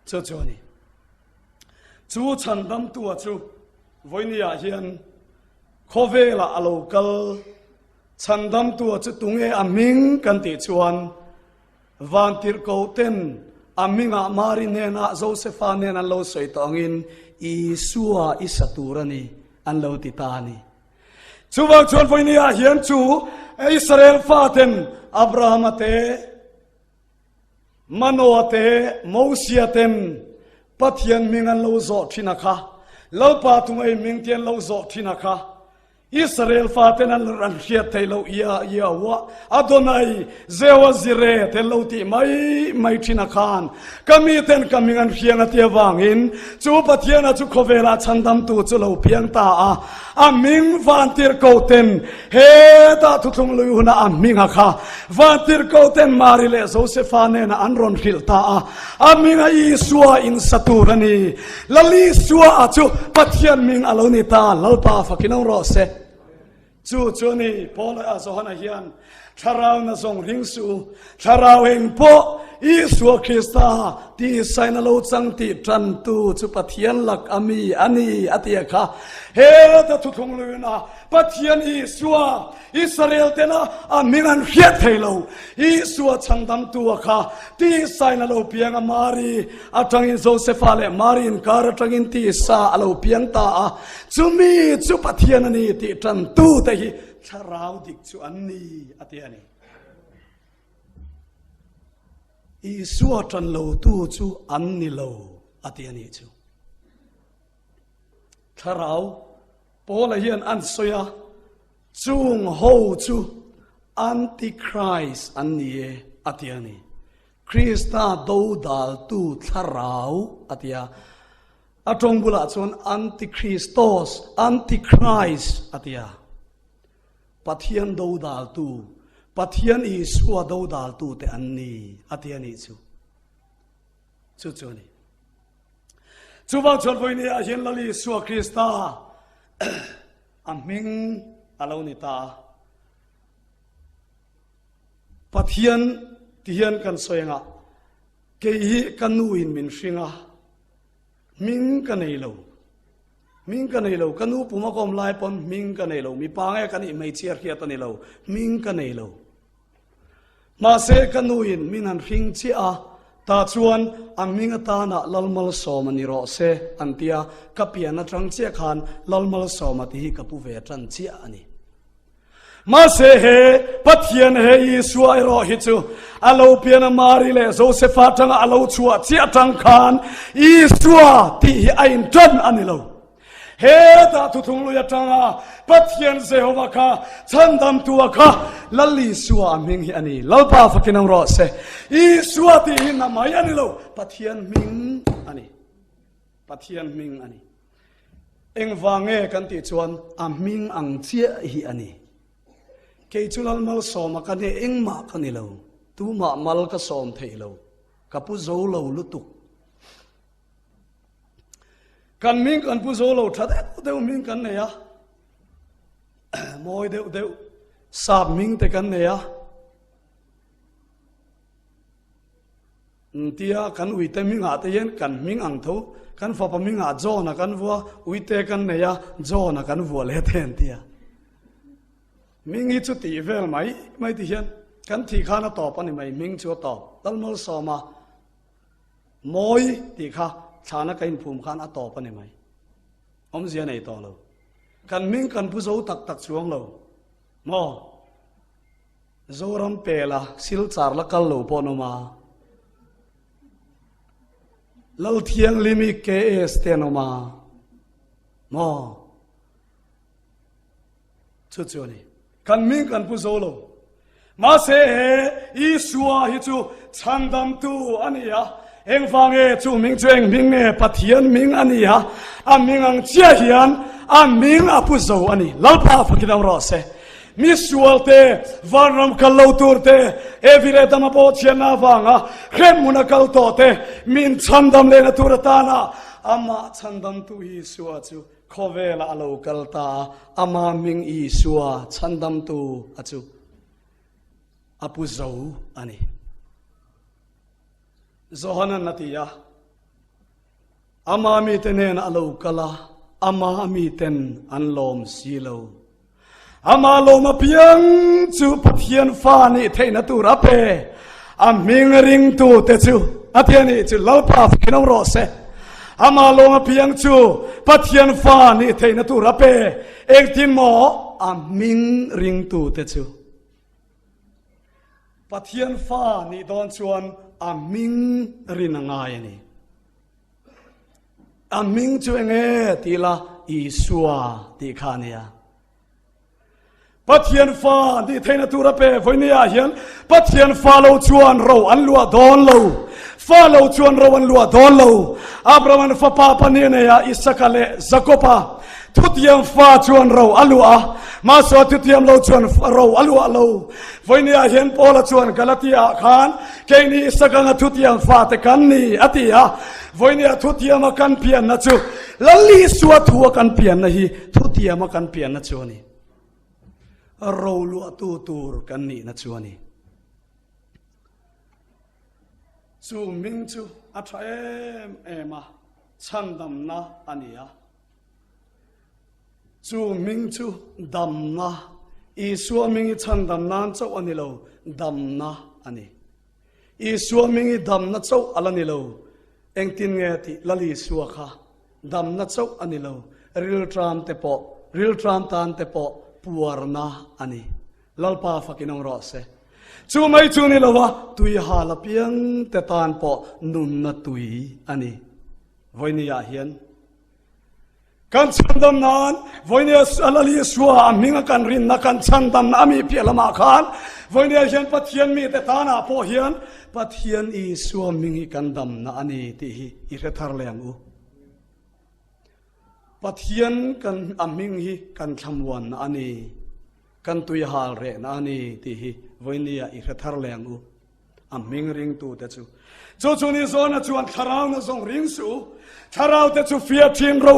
S1: chu ni chu chandam tu chu voinia hian khovela alokal chandam tu chu tunge aming kan ti chuan vantir ko ten aminga marinena josepha nena lo soi tongin isua isaturani an lo ti tani chu wang chuan voinia hian chu Israel faten Abraham te Manoate Mosiaten pathian mingan lo zo thinakha lalpa tungai mingtian lo zo thinakha Israel faten an ran hiat thailo ia wa Adonai zewa zire telo ti mai thinakhan kami ten kamingan hianga tia wangin chu pathiana chu khovela chandam tu chu lo piang ta a ming vantir koten he ta thuthung luina a minga kha vantir koten marile Josepha ne na anron khil ta a minga Isua in saturani lali suwa chu pathian ming aloni ta lalpa fakinong ro se chu ni Paul a Zohana hian Thlarau na zong ringsu Thlarau eng po Isua Krista ti saina lo chang ti tran tu chu pathian lak ami ani atia kha he ta thu thung luina pathian Isua Israel tena aminan hiat thailo Isua chandam tu kha ti saina lo piang mari atangin Josepha le marin kar atangin ti sa alo piang ta chumi chu pathian ani ti tran tu te hi Thlarau dik chu anni atiani Isua tran lo tu chu anni lo atiani chu Thlarau Paula hian an soya chung ho chu antichrist anni atiani Krista do dal tu Thlarau atia atong bula chon antichristos antichrist atia pathian do dal tu pathian Isua do dal tu te anni atiani chu ni chu wang chon voi ni a hian lali suwa Krista aming aloni ta pathian tihian kan soenga ke hi kanuin min hringa ming kanei lo kanu puma kom lai pon ming kanei lo mi pange kani mai chiar khiat ani lo ming kanei lo ma se kanuin minan hring chi a ta chuan aminga ta na lalmalsawma ni ro se antia kapiana tang che khan lalmalsawma ti hi kapu ve tran chi ani ma se he pathian he Isua ro hi chu alo piana mari le Josepha tang alo chua chi atang khan Isua ti hi ain tran ani lo เฮตาทุทุงลุยจังอาปัทยันเซฮวะคาฉันดำตัวคาลลีสัวมิงฮิอันนี้ลลปาฟักินังรอเซอีสัวที่หินนามายันโลปัทยันมิงอันนี้ปัทยันมิงอันนี้เอ็งฟังเอกันติชวนอามิงอังเจียฮิอันนี้เกจุลัลมัลสอมากันเอ็งมากันนี่โลตูมามัลก็สอมเทโลกับผู้โจโลลุตุกกันมิงกันผู้โจโลทัดเดวมิงกันเนี่ยมอยเดวสาบมิงแต่กันเนี่ยเตียกันอุยเตมิงอาเตียนกันมิงอังทูกันฟ้าปมิงอาโจนะกันวัวอุยเตกันเนี่ยโจนะกันวัวเลเทนเตียมิงอีจุตีเวลไม่ที่เห็นกันที่ข้าน่ะตอบอันนี้ไม่มิงชัวตอบตัลมัลสอมามอยที่ข้าชานะกันภูมิข้าน่ะตอบอันนี้ไม่อมเสียไหนต่อเรากันมิงกันผู้โจตักช่วงเราโมโจรัมเปล่าสิลจาร์ละกัลโลปอนมาลลเทียงลิมิเกเอสเตนมาโมชุดนี้กันมิงกันผู้โจโลมาเสเหอีสัวฮิจูฉันดำตูอันนี้อะเอ็งฟังเอจูมิงจูเอ็งมิงเอปัทยันมิงอันนี้อะอามิงอังเจียฮิอันอามิงอาผู้โจอันนี้ลลปาฟักิดังรอเซมิสวลเตวันรำคัลโลตูร์เตเอวิเรตมาโปเชียนาฟังอะเข้มมุนักลโตเตมินฉันดำเลนตูร์ตานะอามาฉันดำตูอีสัวจูขอเวลาโลกัลตาอามามิงอีสัวฉันดำตูอะจูอาผู้โจอันนี้โจฮันนัติยาอามามีเตเนนอโลกัลอามามีเตนอันลมสีโลอามาโลมาเพียงจูปัทยันฟ้านี่เทนตูรับเปอามิงริงตูเตจูอาเทียนี่จูลลปาฟกินองรอเซอามาโลมาเพียงจูปัทยันฟ้านี่เทนตูรับเปเอกทินหมออามิงริงตูเตจูปัทยันฟ้านี่โดนชวนอามิงรินงายนี่อามิงจูเงตีละอีสัวตีขานียปัทยันฟ้านี่เทนตูระเปฟอยนี่อาเห็นปัทยันฟ้าเราชวนเราอันลัวดอนเราฟ้าเราชวนเราอันลัวดอนเราอับรามันฟ้าปาปนีเนี่ยอิสกาเลซักปาทุติยมฟ้าชวนเราอัลลัวมาสวดทุติยมเราชวนเราอัลลัวเราฟอยนี่อาเห็นพอละชวนกาลติอาขานเกนี่อิสกังทุติยมฟ้าแต่กันนี่อติยาฟอยนี่ทุติยมกันเพียนนะจูลลีสวดหัวกันเพียนนะฮีทุติยมกันเพียนนะจูนี่เราลัวตูร์กันนี่นะชัวนี่จูมิงจูอัตเอมาฉันดำนะอันนี้อะจูมิงจูดำนะอีสัวมิงฉันดำนะเจ้าอันนี้เราดำนะอันนี้อีสัวมิงดำนะเจ้าอันนี้เราเองตินเงติลลีสัวค่ะดำนะเจ้าอันนี้เราริลทรามเตปอริลทรามตานเตปอปวารณะอันนี้ลลปาฟักินองรอเซจูไม่จูนี่ละวะตุยหาลเพียงแต่ตานปอนุนนัตุยอันนี้วันนี้อาเห็นกันฉันดำนานวันนี้อัลลีสัวมิงกันรินนักันฉันดำนามีเพียละมาขานวันนี้เห็นปัทยันมีแต่ตานาพอเห็นปัทยันอีสัวมิงกันดำนาอันนี้ที่อิเรทาร์เลียงอูปัทยันกันอามิงฮีกันทำวันอันนี้กันตุยหาลเรนอันนี้ที่วันนี้อิเรทาร์เลียงอูอามิงริงตูเตจูจูนี่โซนจวนทาราวน์ส่งริงสูทาราวเตจูฟิอาทินรู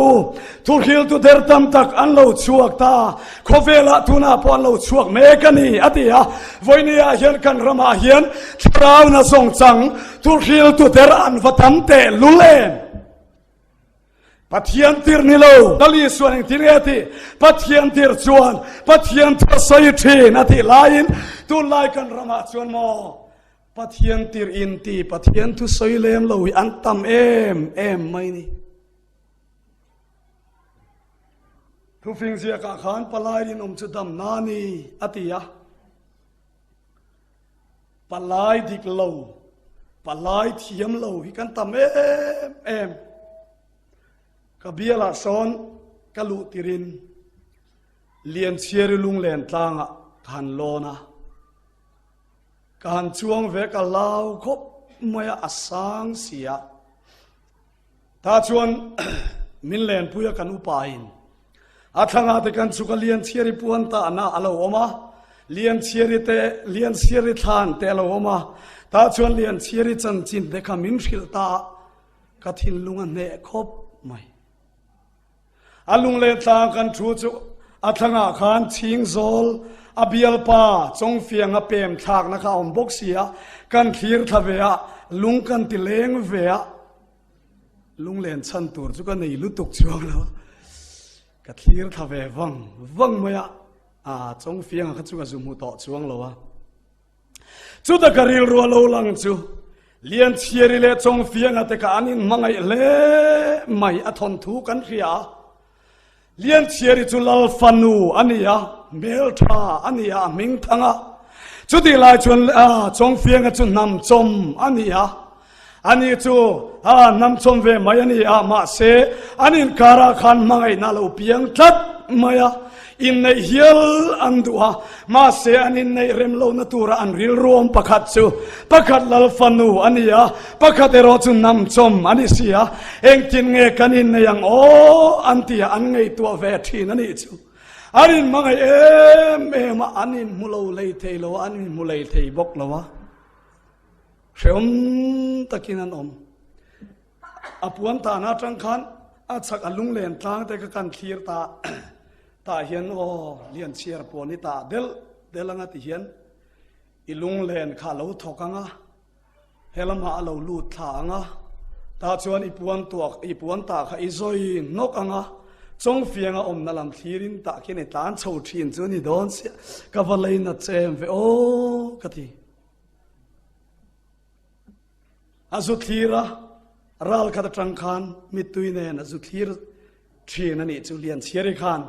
S1: ทุกฮิลตุเดร์ตัมตักอันเราชวกตาโคเวลาทุนาปอนเราชวกเมกันนี่อติยาวันนี้เห็นกันรมาเห็นทาราวน์ส่งจังทุกฮิลตุเดร์อันวัตัมเตลุเลนปัทยันติร์นิโลดลีส่วนที่เรียกปัทยันติร์ชวนปัทยันทศยทีนาทีไลน์ตุไลกันรมาชวนโมปัทยันติร์อินตีปัทยันทุสอยเลมโลวิอันตัมเอ็มไม่นี่ทุฟิงเสียกาขานปลายดินอมจุดำนานีอติยาปลายดิกโลปลายเทียมโลวิกันตัมเอ็มกบีละซอนก กลุติรินเลียนเชียร์ลุงเลียนต่างกันโลนะการช่วงเวกลาวคบเมื่ออสังเสียถ้าชวนมินเลียนพุยกันอุปายินอาทางอาติกันสุกเลียนเชียร์ปวนตาหน้าอลาวมาเลียนเชียร์เตเลียนเชียร์ทานเตลาวมาถ้าชวนเลียนเชียร์จันจินเด็กมินชิลตากระทินลุงเนคบไม่อาลุงเลียนต่างกันชูจุอาทางอาคารชิงโซลอาเบียลปาจงเฟียงอาเปมทากนักข่าวบกเสียกันขีร์ทเวียลุงกันติเลงเวียลุงเลียนชันตูร์จุกันในลุตุกช่วงแล้วกันขีร์ทเวียวังเมียจงเฟียงขัดจุกันจุมุต่อช่วงแล้วจุดกระริลรัวโลลังจูเลียนเชียริเลจงเฟียงอาเตกานินมังไงเล่ไม่อทนทุกันเรียเลียนเชียริจุลลฟันูอันนี้เมลทาอันนี้มิงทังจุดที่ลายจุนจงเฟียงจุนนำจมอันนี้จูนำจมเวมาอันนี้มาเสอันนี้การาขันมังไงนาลูเปียงทัดมาอินในเฮียลอันดัวมาเสียอันในเรมโลนตูระอันริลรวมประคัดจูประคัดลลฟันูอันนี้ประคัดเอโรจุนำจมอันนี้เสียเองจินเงกันอินในยังโออันที่อันไงตัวเวทีนั่นนี่จูอันนี้มังไงมาอันนี้มุลเลยเทโลอันนี้มุลเลยเทบกแล้ววะเชื่อมตะกินันอปวนตานาจังคันสักอลุงเลนทางแต่กันขีร์ตาตาเห็นเลียนเชียร์ปวนิตาเดลังติเห็นอิลุงเลนข้าเราถกังเฮลมาเราลูดทางตาชวนอีปวนตัวอีปวนตาข้าอีซอยนกจงเฟียงนาลังทีรินตาเขียนตานโชว์ทีนจวนนี่โดนเสียกับว่าเลยนัดเจมเวกะทีอาจุทีระรัลคัดจังคันมิตุยเนนอาจุทีรทีนั่นนี่จุเลียนเชียริคัน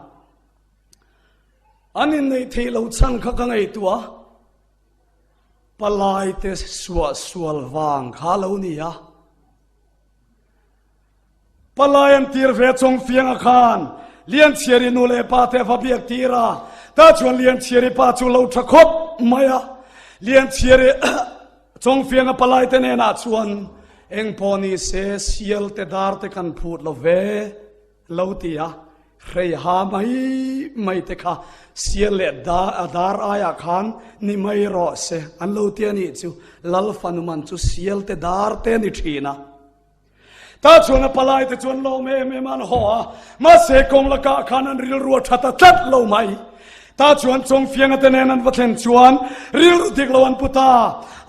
S1: อันนี้ในที่เราช่างข้างไอตัวปลายเตสวลวางข้าเราเนี่ยปลายอันตีร์เวจงเฟียงอาคารเลียนเชียรินูเลปาเทฟเบียกตีระถ้าชวนเลียนเชียริปาจูเราทะคบไม่เลียนเชียริจงเฟียงปลายเตเนนาชวนเอ็งพอนีเสียลเตดาร์เตกันพูดเราเวเราตีเรียหาไม่เตค่ะเสียเลดาร์อายขันนี่ไม่รอเสอันเราเตียนี่จูลลฟันุมันจูเสียลเตดาร์เตนิทีนะถ้าชวนปลายเตชวนเราเมมันหัวมาเสกงละกะขันอันริลรัวทัดทัดเราไม่ถ้าชวนจงเฟียงเตเนนันวัดเทนชวนริลดิกลวันพุตา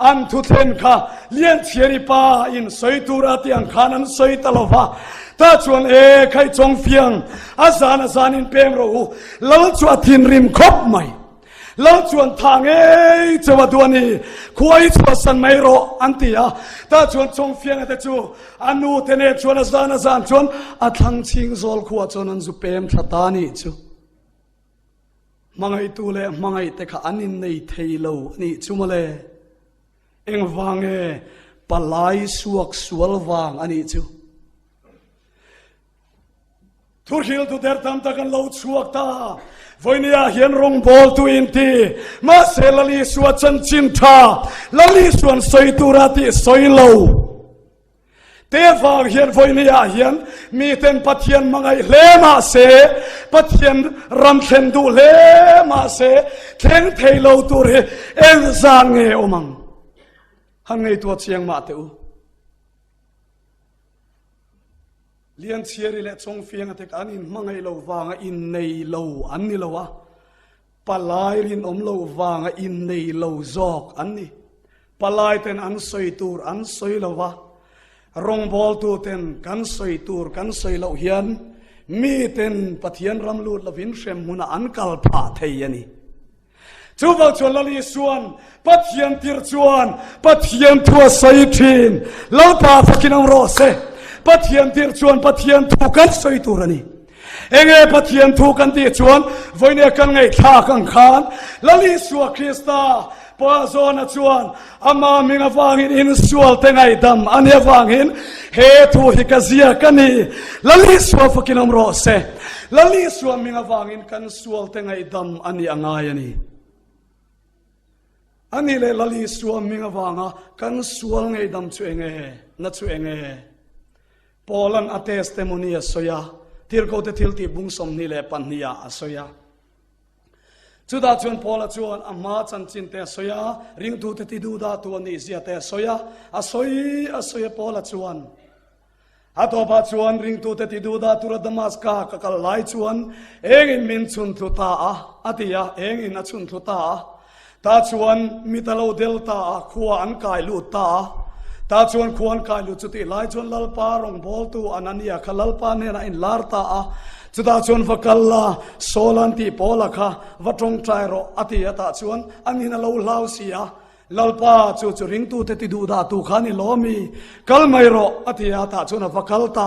S1: อันทุเทนค่ะเลียนเชียริปาอินสอยตูราติอังขันอันสอยตลอดถ้าชวนใครจงเฟียงอาจารย์อินเปมเราเราชวนทินริมคบไหมเราชวนทางจวดตัวนี้คุยชวนสันไม่รออันที่ถ้าชวนจงเฟียงแต่จูอันนู้เทเนชวนอาจารย์ชวนอัดทั้งชิงโซลขวดชวนอันจุเปมทัตานี่จูมังไอตัวเล่มังไอแต่ข้าอันนี้ในเทโลนี่จูมาเล่เอ็งวางปลายสวกสวลวางอันนี้จูทุกข์ทุกเดือดทำตะกันเราชวกตาวันนี้เห็นรงบอลตัวอินทีมาเสลลีสวดจันจินทาลลีสวนสอยตุราติสอยเราเทวาเห็นวันนี้เห็นมีเต็นปัทยันมังไงเลมาเสปัทยันรำเทนดูเลมาเสเทนเทโลตัวเรเอ็นซางเงอมังหันไงตัวเชียงมาเตอเลียนเชียริเลจงเฟียงเตกอันนี้มังไงเราวางอินในเราอันนี้เราวะปลายรินเราวางอินในเราจอกอันนี้ปลายเต็นอันสอยตูร์อันสอยเราวะรงบอลตัวเต็นกันสอยตูร์กันสอยเราเฮียนมีเต็นปะเทียนรำลูดละวินเชมมุนอันกัลพาเทียนี่จูบชวนลลีส่วนปะเทียนติร์ชวนปะเทียนทัวสอยทีนเราพาฟักินอังโรเซปัทยันตีชวนปัทยันทุกันสอยตัวนี้เองปัทยันทุกันตีชวนวันนี้กันไงท่ากังขานลลิสวคริสตาปะโซนชวนอามามิงฟังอินสวลเตงไงดำอันนี้ฟังอินเฮตุฮิกาเซียกันนี่ลลิสวฟักินอมโรเซ lali suam minga wangin kan sual tengai dam ani angai ani ani le lali suam minga wanga kan sual ngai dam chu enge na chu enge Polan a testimony soya tirko te thilti bungsom ni le pannia asoya chuda chuan Pola chuan ama chanchin te soya ring tu te tidu da tu ani zia te soya asoi Pola chuan atoba chuan ring tu te tidu da tur damaska kakal lai chuan engin min chun thuta a atia engin a chun thuta ta chuan mitalo delta khuwa an kai lu ta chuan khuan kai lu chuti lai chuan lalpa rong bol tu anania khalalpa ne na in larta chuta chuan vakalla solanti Pola kha watong trai ro atia ta chuan anina lo lau sia lalpa chu ring tu te tidu da tu khani lomi kalmai ro atia ta chuan vakalta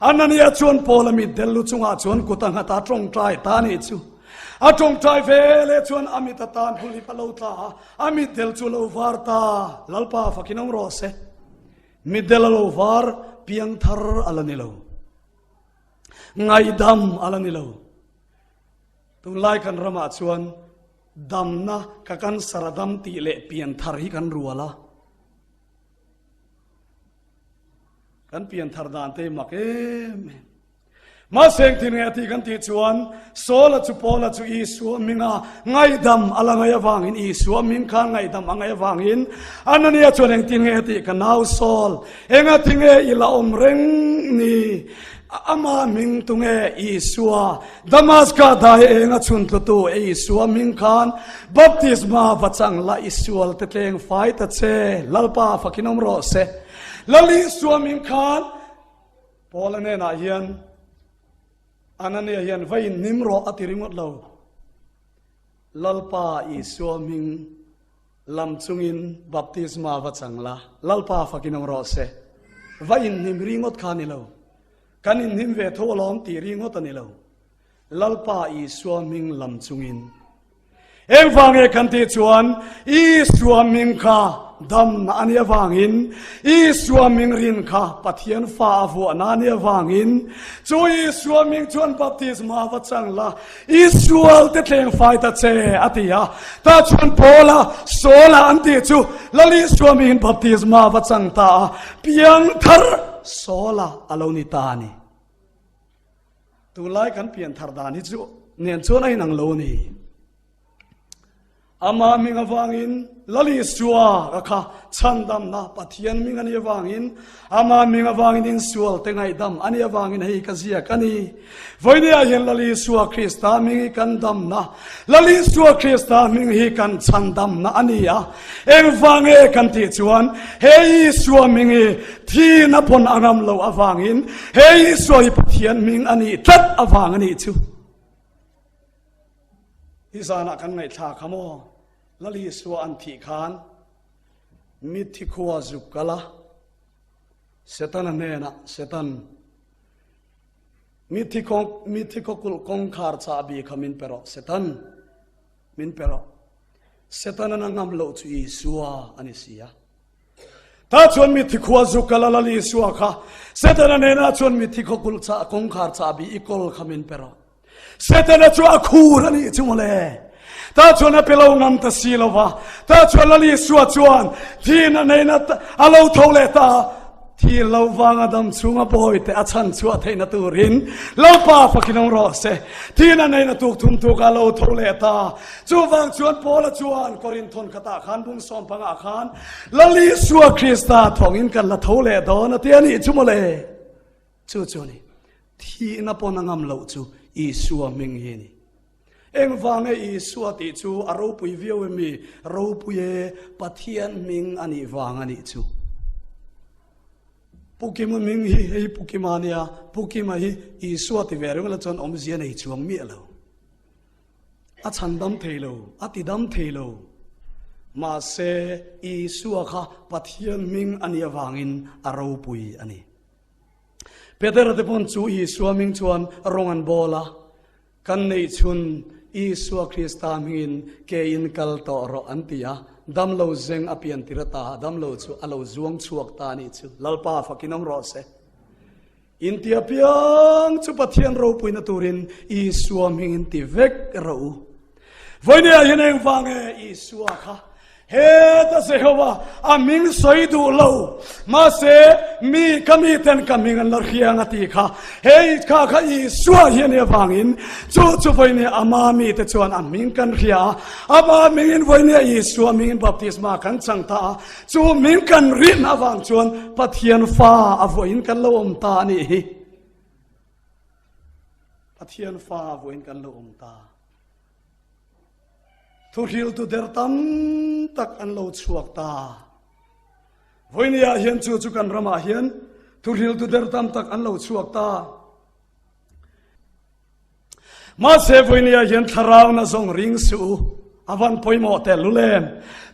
S1: anania chuan Pola mi delu chunga chuan kutanga ta tong trai ta ni chu atong trai vele chuan amita tan huli palota amit del chu lo varta lalpa fakinong ro se midelo var piang thar alanilo ngai dam alanilo tung lai kan rama chuan damna kakan saradam ti le pian thar hi kan ruala kan pian thar dan te makem ma seng tin nge ti kan ti chuan sola chu Pola chu Isu minga ngai dam alangaya wangin Isu min khan ngai dam angaya wangin anania chuan eng tin nge ti kan nau sol enga tinge ila omreng ni ama ming tunge Isua damaska dai enga chun tu Isua min khan baptisma wachang la Isual te tleng fai ta che lalpa fakinom ro se lali Isua min khan Pola ne na hian anania hian vai nimro atiringot lo lalpa Isua ming lam chungin baptisma wachangla lalpa fakinong ro se vai nim ringot khani lo kanin nim ve tholom ti ringot ani lo lalpa Isua ming lam chungin eng wange kan ti chuan Isua ming kha dam na ania wangin Isua ming rin kha pathian fa vo anania wangin chu Isua ming chuan baptisma wachangla Isual te tleng fai ta che atia ta chuan Pola sola anti chu lali Isua ming baptisma wachang ta piang thar sola aloni ta ni tu lai kan pian thar da ni chu nen chuan ai nang lo ni ama minga wangin lali Isua ka chandam na pathian minga ni wangin ama minga wangin in sual tengai dam ania wangin hei kazia kani voinia hian lali Isua Krista mingi kan dam na lali Isua Krista mingi hi kan chandam na ania eng wange kan ti chuan hei Isua mingi thi na pon angam lo awangin hei Isua hi pathian ming ani tat awang ani chu isana kan ngai tha khamo lali Isua an thi khan mithi khuwa zukala setan nena setan mithi ko kul kong khar cha bi khamin pero setan min pero setan na ngam lo chu Isua ani sia ta chuan mithi khuwa zukala lali Isua kha setan nena chuan mithi ko kul cha kong khar cha bi ikol khamin pero setan chu akhur ani chumole ta chuan a pelo ngam ta silova ta chuan lali Isua chuan thina neina alo thole ta thi lo wanga dam chunga boy te achan chua theina turin lo pa fakinong ro se thina neina tuk thum tu ka lo thole ta chu wang chuan Pola chuan Korinthon khata khan bung som panga khan lali Isua Krista thongin kan la thole do na te ani chumole chu ni thina ponangam lo chu Isua ming hi ni eng wange Isua ti chu aro pui viau mi ro puye pathian ming ani wang ani chu pukima ming hi hei pukimania pukima hi Isua ti verung la chon omzia nei chuang mi alo a chandam theilo ati dam theilo ma se Isua kha pathian ming ani wangin aro pui ani Peter te pon chu Isua ming chuan rongan bola kan nei chun Isua Krista mingin ke in kal to ro antia dam lo zeng apian tirata dam lo chu alo zuang chuak ta ni chu lalpa fakinom ro se อินเตียเปียงจุปะเทียนเราปุยนตุรินอีสัวมิงอินติเวกเราวันนี้ยังเองฟังอีสัวค่ะเฮ้ตาเสียว่าอามิงสวยดูเรามาเสมีกมีเต็นกมีกันลอเฮียงตีค่ะเฮ้ข้าอีสัวยังเองฟังอินจู่วันนี้อามามีแต่ชวนอามิงกันเฮียอามามิงวันนี้อีสัวมิงบัพติศมากันจังตาจู่มิงกันรินอาฟังชวนปะเทียนฟ้าอาวันกันลมตานี่ปะเทียนฟ้าอาวันกันลมตาทุริลตุเดร์ตัมตักอันโลชวกตาวันนี้เห็นจู่กันรามาเห็นทุริลตุเดร์ตัมตักอันโลชวกตามาเสวันนี้เห็นทาราวน่ะส่งริงสูอวันพอยหมอแต่ลุเลน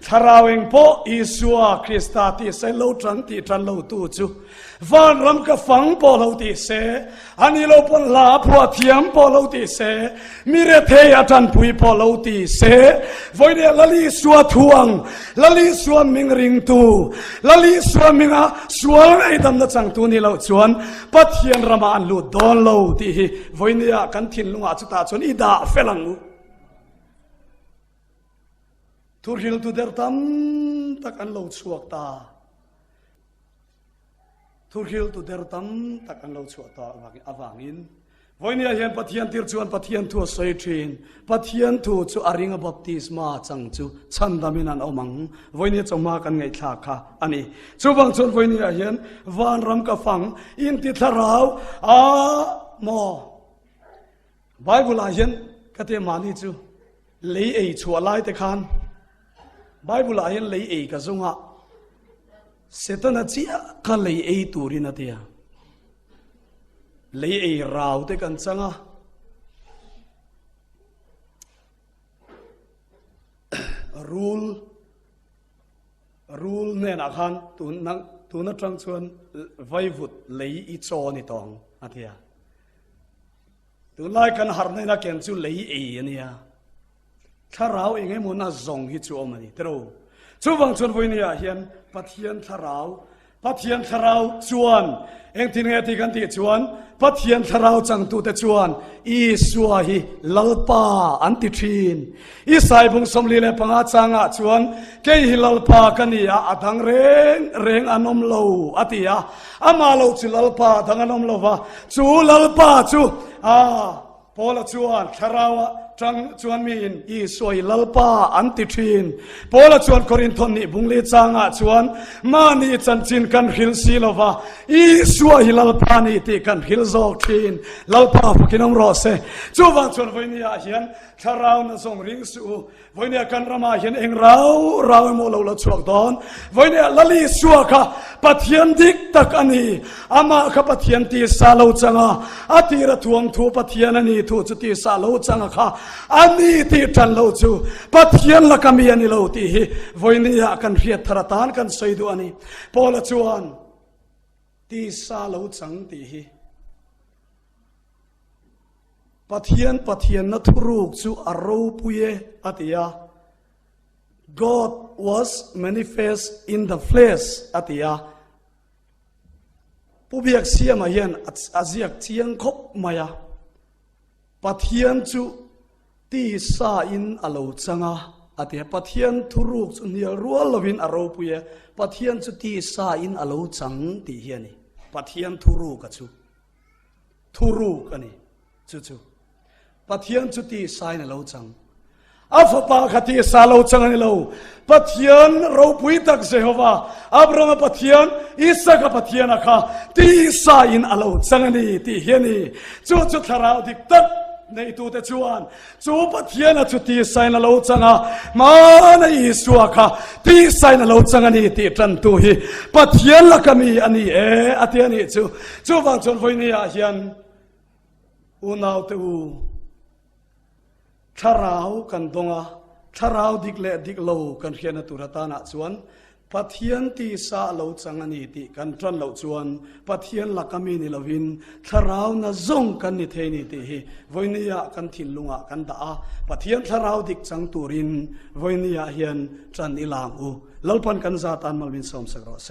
S1: ทาราวเองพออิสุอาคริสตาที่เซโลจังที่จันโลตูจูวันรำกฟังพอเราที่เสอันนี้เราปนลาพัวเทียมพอเราที่เสมีเรเทียจันพุยพอเราที่เสวันนี้ลลีสัวทวงลลีสัวมิงริงตูลลีสัวมิงะสัวไอ้ดำนัจังตูนี่เราชวนปัทเทียนรามาอันลุดอนเราที่วันนี้กันทิ้งลุงอาจุตาชวนอีดาเฟลังทุริลตุเดร์ตัมตักอันโลชวกตาทุริลตุเดร์ตัมตักอันโลชวกตาอวังอินวันนี้เห็นปะเทียนติรจวนปะเทียนทัวสวยทรีนปะเทียนทัวจูอาริงบัพติสมาจังจูฉันดามินันเอามังวันนี้จะมากันไงท่าค่ะอันนี้จูบังชนวันนี้เห็นวันรำกฟังอินติทาราวโมไบเบิลเห็นก็เตมานี่จูเลยไอชัวไล่แต่ขันไบเบิลเห็นเลยเอกระซงะเสตนาจีกันเลยเอตูรินาเตียเลยเอราวแต่กันจังะรูลเนี่ยนะขันตัวนักจังชวนไว้วุดเลยอีโจนี่ตองอาเทียตัวไล่กันหาในนักเก็นจูเลยเอเนี่ยถ้าเราเองให้มุน่าส่งฮิจูอมันนี่ตรูจู่วังชวนวันนี้เห็นปะเทียนทาราวชวนเองที่เงที่กันที่ชวนปะเทียนทาราวจังตูแต่ชวนอีสัวฮีลลปาอันติทรีนอีสายบุงสมลีเลปังอาจังชวนเกยฮิลลปากันนี่อาทังเร่งอนมโลอติยาอามาโลจูลลปาทังอนมโลวะจูลลปาจูพอละชวนทาราวจังชวนมีนอีสวยลลปาอันติทรีนพอละชวนโครินทอนนี่บุงลีจังชวนมานี่จันจินกันฮิลซีลวะอีสวยลลปานี่ที่กันฮิลโซทรีนลลปาพกินอมรอเซจู่วันชวนวันนี้เห็นทาราวน่ะส่งริงสูวันนี้กันรามาเห็นเองเราโมเราละชวกดอนวันนี้ลลีสัวค่ะปะเทียนดิกตักอันนี้อามาค่ะปะเทียนตีสาโลจังอาตีระทวงทูปะเทียนอันนี้ทูจุตีสาโลจังค่ะอันนี้ที่จันโลจูปะเทียนละกมีอันนี้โลตีวันนี้กันเรียดทรตานกันสวยดูอันนี้พอละชวนตีสาโลจังตีปะเทียนนัทรูกจูอารมณ์ปุยอติยา God was manifest in the flesh อติยาผู้เบียกเสียมาเห็นอาเจียกเชียงคบมายาปะเทียนจูตีสาอินอโลจังอติยาปะเทียนทุรูกจูเนียรัวลวินอารมณ์ปุยปะเทียนจูตีสาอินอโลจังตีเฮียนี่ปะเทียนทุรูกจูทุรูกันนี่จูปะเทียนจุตีสายในเราจังอาฟปาขตีสาเราจังในเราปะเทียนเราปุยตักเซฮวาอับรามปะเทียนอิสกปะเทียนนะคะตีสายในเราจังนี่ตีเฮียนี่จุทาราวดิกตักในตัวแต่ชวนจูปะเทียนจุตีสายในเราจังมาในอิสวะค่ะตีสายในเราจังนี่ตีจันตุฮีปะเทียนละกมีอันนี้อันนี้จูวังจนวันนี้เฮียนอุณาวตูทาราวกันตรงทาราวดิกเลดิกโลกันเขียนตุรตานะชวนปะเทียนตีสาโลจังนี่ติกันจันโลชวนปะเทียนลักมีนิลวินทาราวน่ะจงกันนิเทนิติวันนี้กันทินลุงกันตาปะเทียนทาราวดิกจังตุรินวันนี้เฮียนจันอิลามลลปันกันซาตันมัลบินสมสกรอเซ